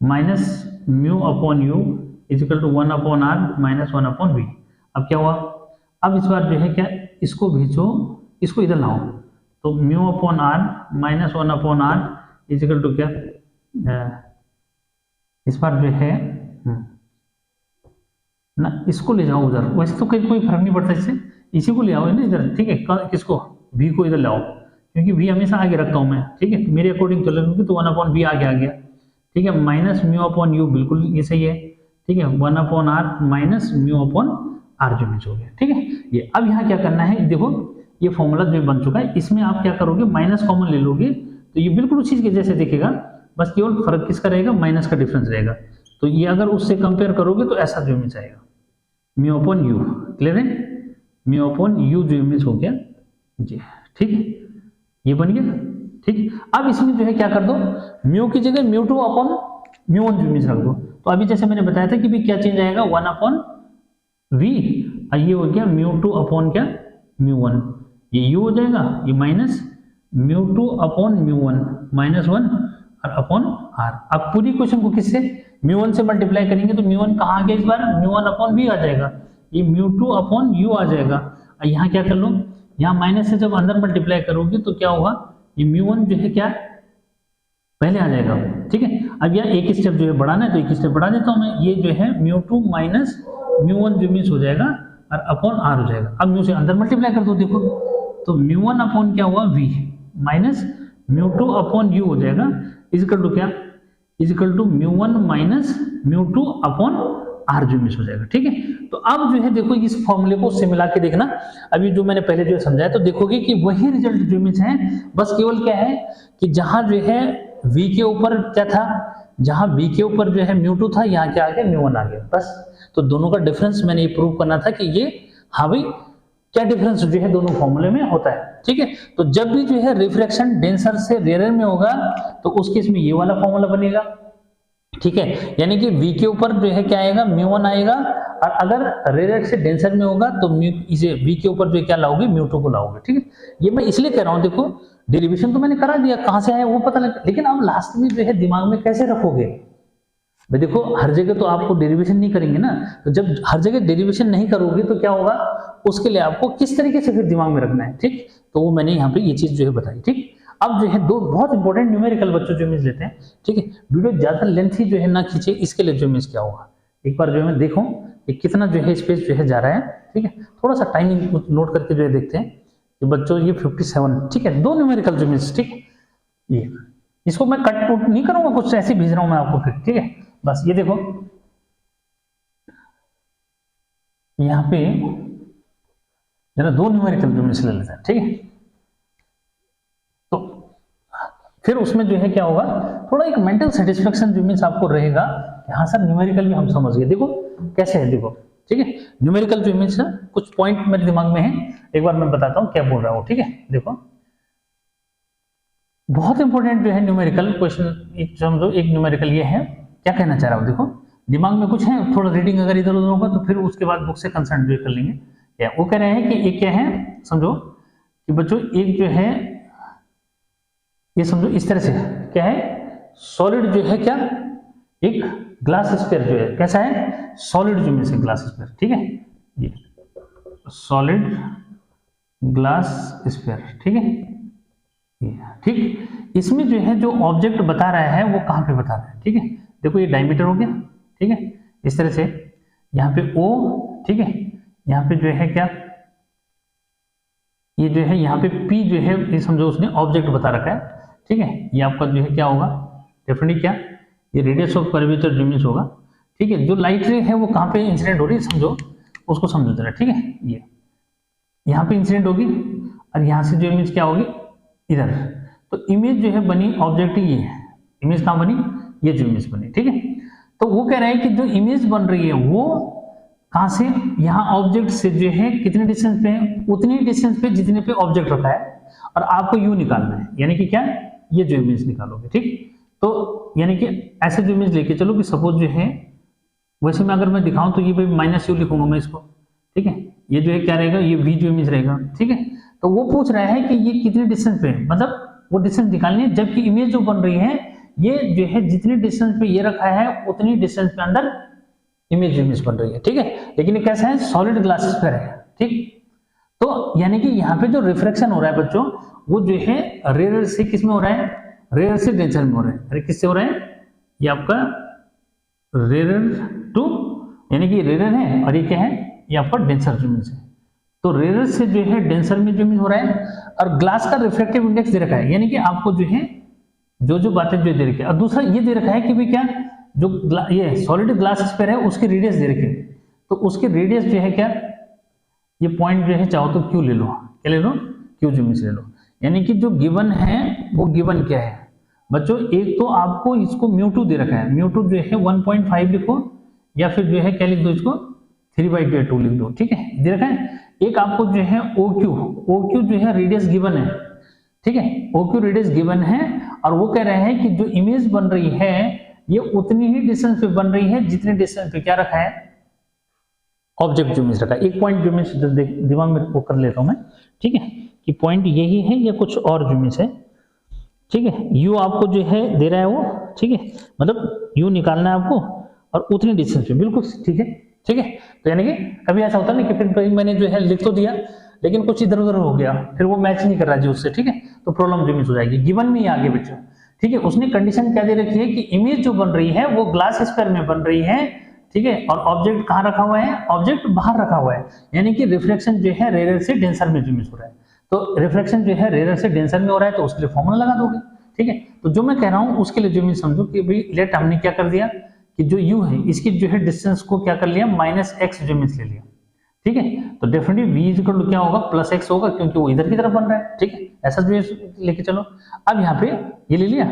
minus mu upon u is equal to 1 upon r minus 1 upon v. अब क्या हुआ, अब इस बार जो है क्या इसको भेजो, इसको इधर लाओ, तो mu upon r minus 1 upon r is equal to क्या इस बार जो है ना इसको ले जाओ उधर, वैसे तो कोई फर्क नहीं पड़ता इससे, इसी को ले आओ ना इधर, ठीक है, किसको भी को इधर लाओ, क्योंकि v हमेशा आगे रखता हूं मैं, ठीक है, मेरे अकॉर्डिंग चलेंगे तो 1/v आगे आ गया, ठीक है, माइनस म्यू अपॉन यू, बिल्कुल ये सही है, ठीक है, 1/r minus mu upon r जो मिस हो गया, ठीक है। ये अब यहाँ क्या करना है, देखो ये फॉर्मूला जो बन चुका है, इसमें आप क्या करोगे, माइनस कॉमन ले लोगे तो ये बिल्कुल उसी के जैसे दिखेगा, बस केवल फर्क किसका रहेगा, माइनस का डिफरेंस रहेगा। तो ये अगर उससे कंपेयर करोगे तो ऐसा जो मिस आएगा, म्यू अपॉन यू, क्लियर है, म्यू अपॉन यू जो मिस हो गया जी, ठीक है, ये बन गया, ठीक। अब इसमें जो है क्या कर दो, म्यू की जगह mu two upon mu one जो मिस रख दो। तो अभी जैसे मैंने बताया था कि भी क्या चेंज आएगा, 1/v, ये हो गया म्यू टू अपॉन क्या, म्यू वन, ये यू हो जाएगा, ये minus mu two upon mu one minus 1 और अपॉन आर। अब पूरी क्वेश्चन को किससे, म्यू वन से मल्टीप्लाई करेंगे तो म्यू वन कहाँ आ गया इस बार, म्यू वन अपॉन वी आ जाएगा, ये म्यू टू अपॉन यू आ जाएगा। और यहाँ क्या कर लो, यहाँ माइनस से जब अंदर मल्टीप्लाई करोगे तो क्या होगा, ये म्यू वन जो है क्या पहले आ जाएगा, ठीक है। अब यहाँ एक स्टेप जो है बढ़ाना है तो एक स्टेप बढ़ा देता हूँ मैं, ये जो है mu two minus mu one जो मिस हो जाएगा और अपॉन आर हो जाएगा। अब म्यू से अंदर मल्टीप्लाई कर दो, देखो तो म्यू वन अपॉन क्या हुआ, v minus mu two upon u हो जाएगा, इजिकल टू क्या, is equal to mu one minus mu two upon r जो मिस हो जाएगा, ठीक है। तो अब जो है देखो इस फॉर्मूले को उससे मिला के देखना, अभी जो मैंने पहले जो समझाया तो देखोगे कि वही रिजल्ट जो मिस है, बस केवल क्या है कि जहां जो है v के ऊपर क्या था, जहां v के ऊपर जो है म्यू टू था, यहाँ क्या आ गया, म्यू वन आ गया, बस। तो दोनों का डिफरेंस मैंने ये प्रूव करना था कि ये हाँ भाई क्या डिफरेंस जो है दोनों फॉर्मूले में होता है, ठीक है। तो जब भी जो है रिफ्रैक्शन डेंसर से रेयर में होगा तो उस केस में ये वाला फॉर्मूला बनेगा, ठीक है, यानी कि v के ऊपर जो है क्या आएगा, म्यू वन आएगा, और अगर रेयर से डेंसर में होगा तो म्यू इसे v के ऊपर जो क्या लाओगे, म्यू टू को लाओगे, ठीक है। ये मैं इसलिए कह रहा हूँ, देखो डेरिवेशन तो मैंने करा दिया, कहां से आया वो पता लगा, लेकिन अब लास्ट में जो है दिमाग में कैसे रखोगे भाई, देखो हर जगह तो आपको डेरिवेशन नहीं करेंगे ना, तो जब हर जगह डेरिवेशन नहीं करोगे तो क्या होगा, उसके लिए आपको किस तरीके से फिर दिमाग में रखना है, ठीक। तो वो मैंने यहाँ पे ये चीज जो है बताई, ठीक। अब जो है दो बहुत इंपॉर्टेंट न्यूमेरिकल बच्चों जो मिस लेते हैं, ठीक है, वीडियो ज्यादा लेंथी जो है ना खींचे, इसके लिए जो मिस क्या होगा, एक बार जो है देखो ये कितना जो है स्पेस जो है जा रहा है, ठीक है, थोड़ा सा टाइमिंग नोट करके जो है देखते हैं कि बच्चों ये 57, ठीक है, दो न्यूमेरिकल जो मिस, ठीक, ये इसको मैं कट पुट नहीं करूंगा, कुछ ऐसे भेज रहा हूं मैं आपको फिर, ठीक है। बस ये देखो यहाँ पे जरा दो न्यूमेरिकल जो मिस ले लेते हैं, ठीक है। तो फिर उसमें जो है क्या होगा, थोड़ा एक मेंटल सेटिस्फेक्शन जो मीन्स आपको रहेगा, हाँ सर न्यूमेरिकल भी हम समझ गए, देखो कैसे है, देखो ठीक है। न्यूमेरिकल जो मीन्स कुछ पॉइंट मेरे दिमाग में है, एक बार मैं बताता हूँ क्या बोल रहा हूँ, ठीक है। देखो बहुत इंपॉर्टेंट जो है न्यूमेरिकल क्वेश्चन, एक समझो एक न्यूमेरिकल ये है, क्या कहना चाह रहा हूँ, देखो दिमाग में कुछ है, थोड़ा रीडिंग अगर इधर उधर होगा तो फिर उसके बाद बुक से कंसल्ट जो कर लेंगे। क्या वो कह रहे हैं कि एक क्या है, समझो कि बच्चों एक जो है ये समझो इस तरह से क्या है, सॉलिड जो है क्या, एक ग्लास स्फीयर जो है कैसा है, सॉलिड जो में से ग्लास स्फीयर, ठीक है, ये सॉलिड ग्लास स्फीयर, ठीक है, ठीक। इसमें जो है जो ऑब्जेक्ट बता रहा है वो कहाँ पे बता रहा है, ठीक है। देखो ये डायमीटर हो गया, ठीक है, इस तरह से यहाँ पे O, ठीक है, यहाँ पे जो है क्या, ये जो है यहाँ पे P जो है, ये समझो उसने ऑब्जेक्ट बता रखा है, ठीक है। ये आपका जो है क्या होगा, डेफिनेटली क्या, ये रेडियस ऑफ कर्वेचर जो मीन्स होगा, ठीक है। जो लाइट रे है वो कहाँ पे इंसिडेंट हो रही है, समझो उसको समझो जरा, ठीक है। ये यहाँ पे इंसिडेंट होगी और यहाँ से जो इमेज क्या होगी इधर, तो इमेज जो है बनी ऑब्जेक्ट ये है, इमेज कहाँ बनी, ये जो इमेज बनी, ठीक है। तो वो कह रहा है कि जो इमेज बन रही है वो कहाँ से, यहाँ ऑब्जेक्ट से जो है कितने डिस्टेंस पे है, उतनी डिस्टेंस पे जितने पे ऑब्जेक्ट रखा है, और आपको यू निकालना है, यानी कि क्या, ये जो इमेज निकालोगे, ठीक। तो यानी कि ऐसे जो इमेज लेके चलो कि सपोज जो है, वैसे में अगर मैं दिखाऊं तो ये भाई माइनस यू लिखूंगा मैं इसको, ठीक है, ये जो है क्या रहेगा, ये वी जो इमेज रहेगा, ठीक है। तो वो पूछ रहा है कि ये कितने डिस्टेंस पे है, मतलब वो डिस्टेंस निकालनी है, जबकि इमेज जो बन रही है ये जो है जितनी डिस्टेंस पे ये रखा है उतनी डिस्टेंस पे अंदर इमेज बन रही है, ठीक है। लेकिन ये कैसा है, सॉलिड ग्लास स्फीयर है, ठीक। तो यानी कि यहाँ पे जो रिफ्रैक्शन हो रहा है बच्चों, वो जो है रेयर से किस में हो रहा है, रेयर से डेंसर में हो रहा है। अरे किससे हो रहा है, ये आपका रेयर टू, यानी कि रेयर है, और ये क्या है, ये आपका डेंसर जूम से। तो रेयर से जो है डेंसर में जो इमेज हो रहा है, और ग्लास का रिफ्रैक्टिव इंडेक्स दे रखा है, यानी कि आपको जो है जो बातें जो दे रखी है। और दूसरा ये दे रखा है कि भाई क्या जो ये सॉलिड ग्लास स्फीयर है उसकी रेडियस दे रखी है, तो उसकी रेडियस जो है क्या, ये पॉइंट जो है चाहो तो क्यू ले लो, क्या ले लो, क्यू इमेज ले लो। यानी कि जो गिवन है वो गिवन क्या है बच्चों, एक तो आपको इसको μ2 दे रखा है, μ2 जो है 1.5 लिखो, या फिर जो है क्या लिख दो, इसको 3/2 लिख दो, ठीक है, दे रखा है। एक आपको जो है OQ जो है रेडियस गिवन है, ठीक है, OQ रेडियस गिवन है, और वो कह रहे हैं कि जो इमेज बन रही है ये उतनी ही डिस्टेंस पे बन रही है जितने डिस्टेंस पे क्या रखा है, ऑब्जेक्ट जो इमेज रखा है। एक पॉइंट जो इमेज दिमाग में वो कर लेता हूं मैं, ठीक है, कि पॉइंट यही है या कुछ और जो इमेज है, ठीक है। U आपको जो है दे रहा है वो, ठीक है, मतलब U निकालना है आपको और उतनी डिस्टेंस पे, बिल्कुल ठीक है, ठीक है। तो यानी कि कभी ऐसा होता है ना कि फिर मैंने जो है लिख तो दिया लेकिन कुछ इधर उधर हो गया, फिर वो मैच नहीं कर रहा जी उससे, ठीक है, तो प्रॉब्लम जो मिस हो जाएगी। गिवन में ही आगे बच्चों, ठीक है, उसने कंडीशन क्या दे रखी है कि इमेज जो बन रही है वो ग्लास स्फीयर में बन रही है, ठीक है, और ऑब्जेक्ट कहाँ रखा हुआ है, ऑब्जेक्ट बाहर रखा हुआ है, यानी कि रिफ्लेक्शन जो है रेयर से डेंसर में जो मिस हो रहा है। तो रिफ्लेक्शन जो है रेयर से डेंसर में हो रहा है, तो उसके लिए फॉर्मूला लगा दोगे, ठीक है। तो जो मैं कह रहा हूं उसके लिए जो मैं समझो कि भाई लेट हमने क्या कर दिया कि जो U है इसकी जो है डिस्टेंस को क्या कर लिया, -x जो मिस ले लिया, ठीक है। तो डेफिनेटली V इक्वल टू क्या होगा, +x होगा, क्योंकि वो इधर की तरफ बन रहा है, ठीक है, ऐसा जो लेके चलो। अब यहाँ पे ये ले लिया,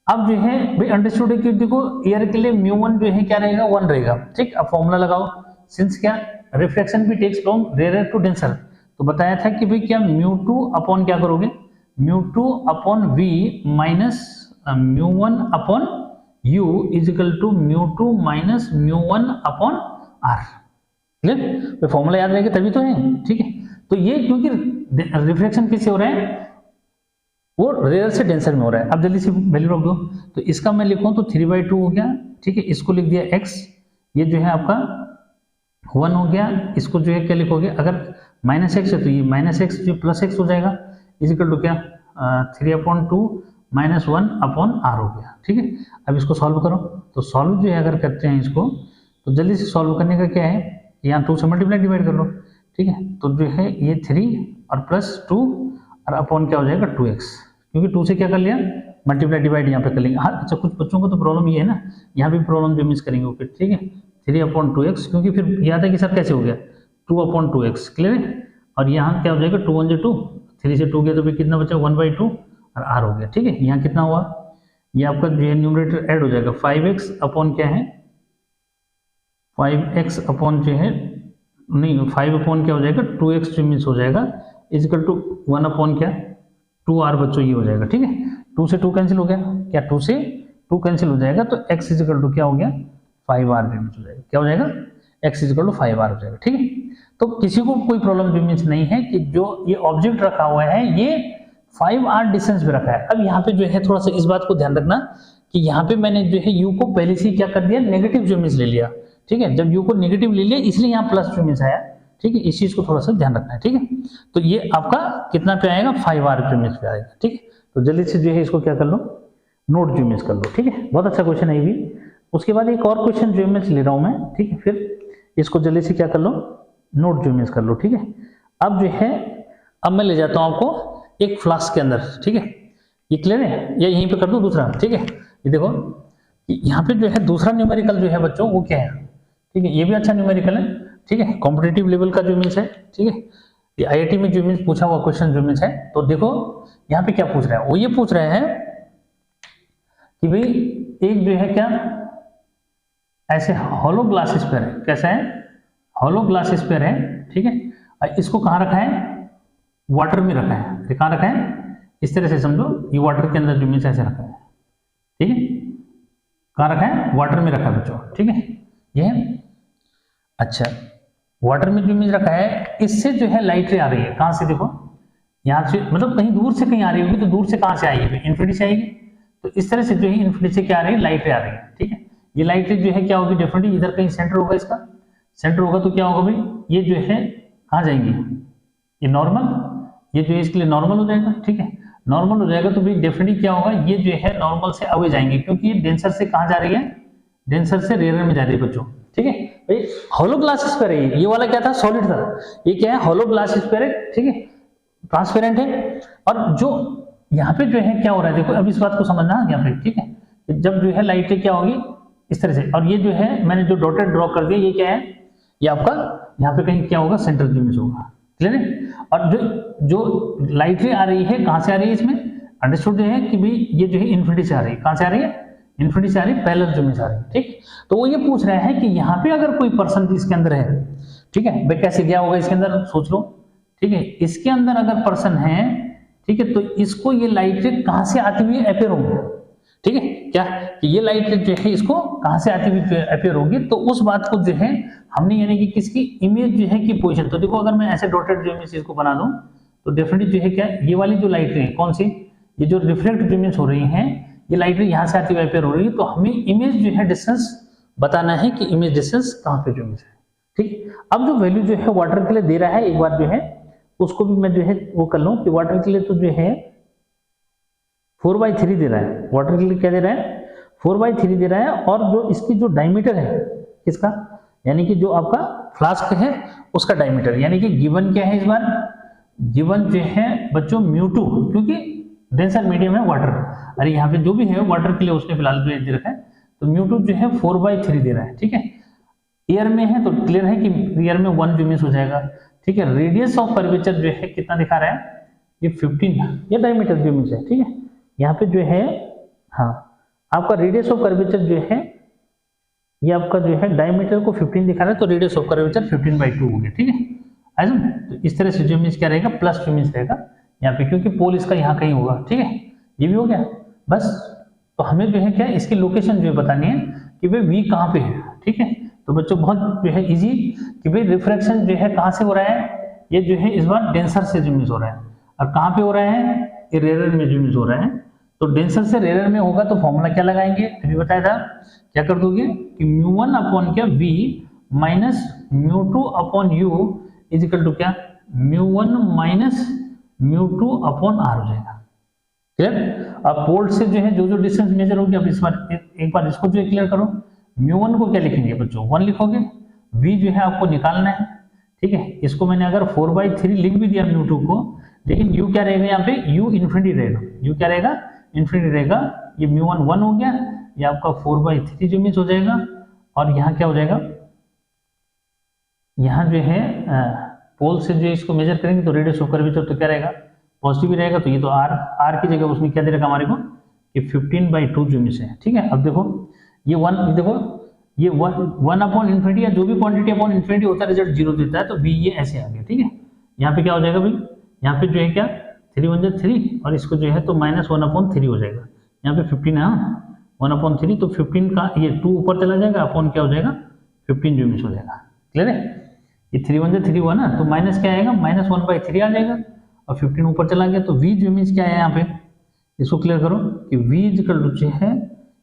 अब जो है भाई अंडरस्टूड है कि देखो एयर के लिए μ1 जो है क्या रहेगा, 1 रहेगा, ठीक। अब फॉर्मूला लगाओ, सिंस क्या रिफ्लेक्शन भी takes from rare to denser, तो बताया था कि भाई क्या μ2 अपॉन क्या करोगे, μ2 upon V minus μ1 upon U is equal to μ2 minus μ1 upon R। Clear, तो फॉर्मूला याद रहेगा तभी तो है, ठीक है। तो ये क्योंकि रिफ्लेक्शन किससे हो रहा है, वो रेयर से डेंसर में हो रहा है। अब जल्दी से वैल्यू रख दो, तो इसका मैं लिखूं तो 3/2 हो गया, ठीक है, इसको लिख दिया x, ये जो है आपका 1 हो गया, इसको जो है क्या लिखोगे, अगर -x है तो ये -x जो +x हो जाएगा, इज इक्वल टू क्या 3/2 -1 अपॉन R हो गया, ठीक है। अब इसको सॉल्व करो, तो सॉल्व जो है अगर करते हैं इसको, तो जल्दी से सॉल्व करने का क्या है, यहाँ 2 से मल्टीप्लाई डिवाइड कर लो, ठीक है। तो जो है ये 3 और +2 और अपॉन क्या हो जाएगा 2x, क्योंकि 2 से क्या कर लिया मल्टीप्लाई डिवाइड यहाँ पे कर लेंगे। हाँ अच्छा, कुछ बच्चों को तो प्रॉब्लम ये है ना, यहाँ भी प्रॉब्लम जो मिस करेंगे ओके, ठीक है, 3/2x, क्योंकि फिर याद है कि सर कैसे हो गया 2/2x, क्लियर है। और यहाँ क्या हो जाएगा 2 1 2, 3 से 2 गया तो फिर कितना बचा 1/2 और R हो गया, ठीक है। यहाँ कितना हुआ, ये आपका जो है न्यूमरेटर ऐड हो जाएगा, 5x अपॉन क्या है 5x अपॉन जो है नहीं 5 अपॉन क्या हो जाएगा 2x जो मिस हो जाएगा, इज इक्वल टू 1 अपॉन क्या 2R बच्चों ये हो जाएगा, ठीक है। 2 से 2 कैंसिल हो गया, क्या 2 से 2 कैंसिल हो जाएगा, तो x इज इक्वल टू क्या हो गया 5R जो मिस हो जाएगा, क्या हो जाएगा x is equal to 5R हो जाएगा, ठीक है। तो किसी को कोई प्रॉब्लम जो मिस नहीं है कि जो ये ऑब्जेक्ट रखा हुआ है ये 5R डिस्टेंस पे रखा है। अब यहाँ पे जो है थोड़ा सा इस बात को ध्यान रखना कि यहाँ पे मैंने जो है U को पहले से क्या कर दिया, नेगेटिव जो मिस ले लिया, ठीक है। जब U को नेगेटिव ले लिया इसलिए यहाँ प्लस जो मिस आया, ठीक है, इस चीज को थोड़ा सा ध्यान रखना है, ठीक है। तो ये आपका कितना पे आएगा 5R जो मिस पे आएगा, ठीक है। तो जल्दी से जो है इसको क्या कर लो, नोट जो मिस कर लो, ठीक है। बहुत अच्छा क्वेश्चन है ये भी। उसके बाद एक और क्वेश्चन जो मिस ले रहा हूं मैं, ठीक है, फिर इसको जल्दी से क्या कर लो, नोट जो मिस कर लो, ठीक है। अब जो है अब मैं ले जाता हूं आपको एक फ्लास्क के अंदर, ठीक है, ये क्लियर है, या यहीं पे कर दूं दूसरा, ठीक है। ये देखो यहाँ पे जो है दूसरा न्यूमेरिकल जो है बच्चों वो क्या है, ठीक है, ये भी अच्छा न्यूमेरिकल है, ठीक है, कॉम्पिटिटिव लेवल का जो मिस है, ठीक है, ये IIT में जो मिस पूछा हुआ क्वेश्चन जो मिस है। तो देखो यहाँ पे क्या पूछ रहा है, वो ये पूछ रहे हैं कि भाई एक जो है क्या ऐसे हॉलो ग्लास स्फीयर है, कैसा है हॉलो ग्लास स्फीयर है, ठीक है, और इसको कहाँ रखा है, वाटर में रखा है, कहाँ रखा है, इस तरह से समझो, ये वाटर के अंदर जो मिस ऐसे रखा है, ठीक है, कहाँ रखा है, वाटर में रखा है बच्चों, ठीक है, ये अच्छा वाटर में जो मिस रखा है, इससे जो है लाइट रे आ रही है, कहाँ से देखो यहाँ से, मतलब कहीं दूर से कहीं आ रही होगी, तो दूर से कहाँ से आएगी, इन्फिनिटी से आएगी, तो इस तरह से जो है इन्फिनिटी से क्या आ रही है, लाइट रे आ रही है, ठीक है। ये लाइट रे जो है क्या होगी, डेफिनेटली इधर कहीं सेंटर होगा, इसका सेंटर होगा तो क्या होगा भाई, ये जो है कहाँ जाएंगी, ये नॉर्मल, ये जो है इसके लिए नॉर्मल हो जाएगा, ठीक है, नॉर्मल हो जाएगा तो भाई डेफिनेटली क्या होगा, ये जो है नॉर्मल से अवे जाएंगे, क्योंकि ये डेंसर से कहाँ जा रही है, डेंसर से रेयर में जा रही है बच्चों, ठीक है। भाई हॉलो ग्लास स्फीयर है, ये वाला क्या था, सॉलिड था, ये क्या है, हॉलो ग्लास स्फीयर है, ठीक है, ट्रांसपेरेंट है। और जो यहाँ पे जो है क्या हो रहा है, देखो अब इस बात को समझना यहाँ पे, ठीक है, जब जो है लाइट क्या होगी इस तरह से, और ये जो है मैंने जो डॉटेड ड्रॉ कर दिया, ये क्या है, ये आपका यहाँ पे कहीं क्या होगा, सेंट्रल जो इमेज होगा, क्लियर है। और जो लाइट आ रही है कहाँ से आ रही है, इसमें अंडरस्टूड है कि भाई ये जो है इन्फिनिटी से आ रही है, कहाँ से आ रही है, इन्फिनिटी से आ रही है, पैरेलल जो इमेज आ रही है, ठीक। तो वो ये पूछ रहा है कि यहाँ पे अगर कोई पर्सन इसके अंदर है, ठीक है, भाई कैसे गया होगा इसके अंदर, सोच लो, ठीक है, इसके अंदर अगर पर्सन है, ठीक है, तो इसको ये लाइट कहां से आती हुई अपेयर होगी, ठीक है, क्या कि ये लाइट जो है इसको कहां से आती हुई अपेयर होगी, तो उस बात को जो है हमने यानी कि किसकी इमेज जो है की पोजीशन, तो देखो अगर मैं ऐसे डॉटेड जो इमेज इसको बना दूं तो डेफिनेटली जो है क्या, ये वाली जो लाइट है कौन सी, ये जो रिफ्लेक्ट जो इमेज हो रही है, ये लाइट यहाँ से आती हुई अपेयर हो रही है, तो हमें इमेज जो है डिस्टेंस बताना है कि इमेज डिस्टेंस कहाँ पे जो इमेज है, ठीक। अब जो वैल्यू जो है वाटर के लिए दे रहा है, एक बार जो है उसको भी मैं जो है वो कर लूं कि वाटर के लिए तो जो है 4/3 दे रहा है, वाटर के लिए क्या दे रहा है, 4/3 दे रहा है। और जो इसकी जो डायमीटर है किसका, यानी कि जो आपका फ्लास्क है उसका डायमीटर, यानी कि गिवन क्या है इस बार, गिवन जो है बच्चों μ2, क्योंकि डेंसर मीडियम है वाटर, अरे यहाँ पे जो भी है वाटर के लिए उसने फिलहाल जो दे रखा है, तो μ2 जो है 4/3 दे रहा है, ठीक है। एयर में है तो क्लियर है कि एयर में 1 जो मिस हो जाएगा, ठीक है। रेडियस ऑफ कर्वेचर जो है कितना दिखा रहा है, ये 15, ये डायमीटर जो मिस है, ठीक है। यहाँ पे जो है हाँ आपका रेडियस ऑफ कर्वेचर जो है ये आपका जो है डायमीटर को 15 दिखा रहा है, तो रेडियस ऑफ कर्वेचर 15/2 हो गया, ठीक है। ऐसा तो इस तरह से जो मिस क्या रहेगा, प्लस जो मिस रहेगा यहाँ पे, क्योंकि पोल इसका यहाँ कहीं होगा, ठीक है, ये भी हो गया बस। तो हमें जो है क्या इसकी लोकेशन जो है बतानी है कि भाई वी कहाँ पे है, ठीक है। तो बच्चों बहुत जो है इजी कि भाई रिफ्रैक्शन जो है कहाँ से हो रहा है, ये जो है इस बार डेंसर से जो मिस हो रहा है, और कहाँ पे हो रहा है, ये रेयर में जो मिस हो रहा है। तो डेंसर से रेयर में होगा तो फॉर्मूला क्या लगाएंगे, अभी बताया था, क्या कर दोगे कि μ1 अपॉन क्या v minus μ2 upon u is equal to क्या, μ1 माइनस μ2 अपॉन r हो जाएगा, क्लियर। अब पोल से जो है जो डिस्टेंस मेजर होगी, अब इस बार एक बार इसको जो है क्लियर करो, μ1 को क्या लिखेंगे बच्चों, 1 लिखोगे, v जो है आपको निकालना है, ठीक है। इसको मैंने अगर 4/3 लिख भी दिया μ2 को, लेकिन u क्या रहेगा यहाँ पे, u इन्फिनिटी रहेगा, u क्या रहेगा, इन्फिनिटी रहेगा। ये μ1 1 हो गया, ये आपका 4/3 जो मिस हो जाएगा, और यहाँ क्या हो जाएगा, यहाँ जो है पोल से जो इसको मेजर करेंगे तो रेडियस ऑफ कर्वेचर तो क्या रहेगा, पॉजिटिव ही रहेगा, तो ये तो r की जगह उसने क्या दे रखा हमारे को कि 15/2 जो मिस है, ठीक है। अब देखो ये 1, देखो ये 1 अपॉन इन्फिनिटी या जो भी क्वांटिटी अपॉन इन्फिनिटी होता है रिजल्ट 0 देता है, तो v ये ऐसे आ गया, ठीक है। यहाँ पे क्या हो जाएगा भाई, यहाँ पे जो है क्या 3 1 3, और इसको जो है तो -1/3 हो जाएगा, यहाँ पे 15 है 1/3, तो 15 का ये 2 ऊपर चला जाएगा, अपॉन क्या हो जाएगा 15 जो मिस हो जाएगा, क्लियर है। ये 3 1 3 हुआ ना, तो माइनस क्या आएगा, -1/3 आ जाएगा, और 15 ऊपर चला गया, तो v जो मीन्स क्या है यहाँ पे, इसको क्लियर करो कि v इक्वल टू जो है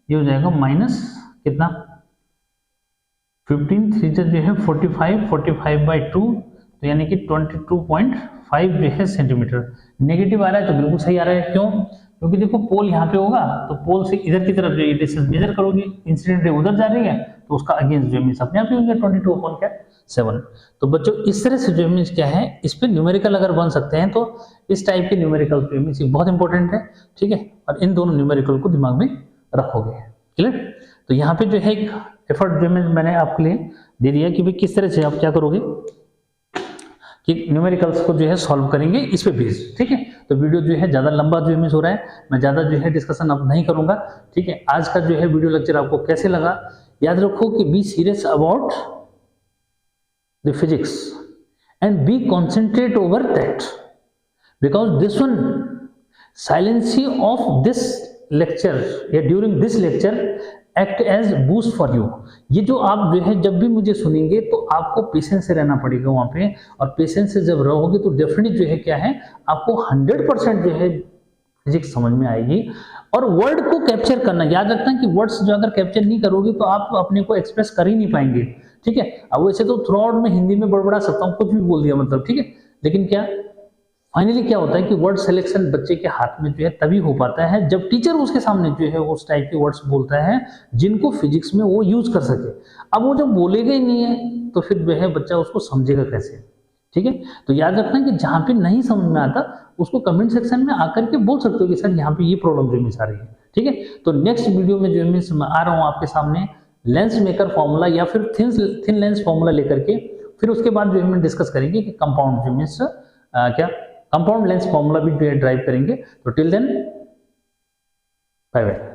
ये हो जाएगा माइनस कितना 15 3 जो है 45/2, तो यानी कि 22.5 जो है सेंटीमीटर। नेगेटिव आ रहा है तो बिल्कुल सही आ रहा है, क्यों, क्योंकि देखो पोल यहाँ पे होगा तो पोल से इधर की तरफ जो ये डिस्टेंस मेजर करोगे, इंसिडेंट रे उधर जा रही है तो उसका अगेंस्ट जो मीन्स अपने आप ही हो गया 22/7। तो बच्चों इस तरह से जो मीन्स क्या है, इस पे न्यूमेरिकल अगर बन सकते हैं तो इस टाइप के न्यूमेरिकल जो मीन्स बहुत इंपॉर्टेंट है, ठीक है। और इन दोनों न्यूमेरिकल को दिमाग में रखोगे, क्लियर। तो यहाँ पे जो है एक एफर्ट जो मैंने आपके लिए दे दिया कि भाई किस तरह से आप क्या करोगे कि न्यूमेरिकल्स को जो है सॉल्व करेंगे इस पे बेस्ड, ठीक है। तो वीडियो जो है ज़्यादा लंबा जो मिस हो रहा है, मैं ज़्यादा जो है डिस्कशन अब नहीं करूंगा, ठीक है। आज का जो है वीडियो लेक्चर आपको कैसे लगा, याद रखो कि be serious about the physics and be concentrate over that, because this one silence of this lecture या during this lecture act as boost for you. ये जो आप जो है जब भी मुझे सुनेंगे तो आपको पेशेंस से रहना पड़ेगा वहाँ पे, और पेशेंस से जब रहोगे तो डेफिनेटली जो है क्या है, आपको 100% जो है फिजिक्स समझ में आएगी। और वर्ड को कैप्चर करना, याद रखना कि वर्ड्स जो अगर कैप्चर नहीं करोगे तो आप अपने को एक्सप्रेस कर ही नहीं पाएंगे, ठीक है। अब वैसे तो थ्रू आउट में हिंदी में बड़बड़ा सकता हूँ, कुछ भी बोल दिया मतलब, ठीक है, लेकिन क्या फाइनली क्या होता है कि वर्ड सिलेक्शन बच्चे के हाथ में जो है तभी हो पाता है जब टीचर उसके सामने जो है उस टाइप के वर्ड्स बोलता है जिनको फिजिक्स में वो यूज कर सके। अब वो जब बोलेगा ही नहीं है तो फिर जो है बच्चा उसको समझेगा कैसे। ठीक है, तो याद रखना कि जहाँ पे नहीं समझ में आता उसको कमेंट सेक्शन में आकर के बोल सकते हो कि सर यहाँ पे ये प्रॉब्लम जो मिस आ रही है। ठीक है, तो नेक्स्ट वीडियो में जो मैं आ रहा हूँ आपके सामने लेंस मेकर फॉर्मूला या फिर थिन लेंस फॉर्मूला लेकर के, फिर उसके बाद जो है डिस्कस करेंगे कि कंपाउंड जो मीन्स क्या कंपाउंड लेंस फॉर्मूला भी जो है ड्राइव करेंगे। तो टिल देन बाय बाय।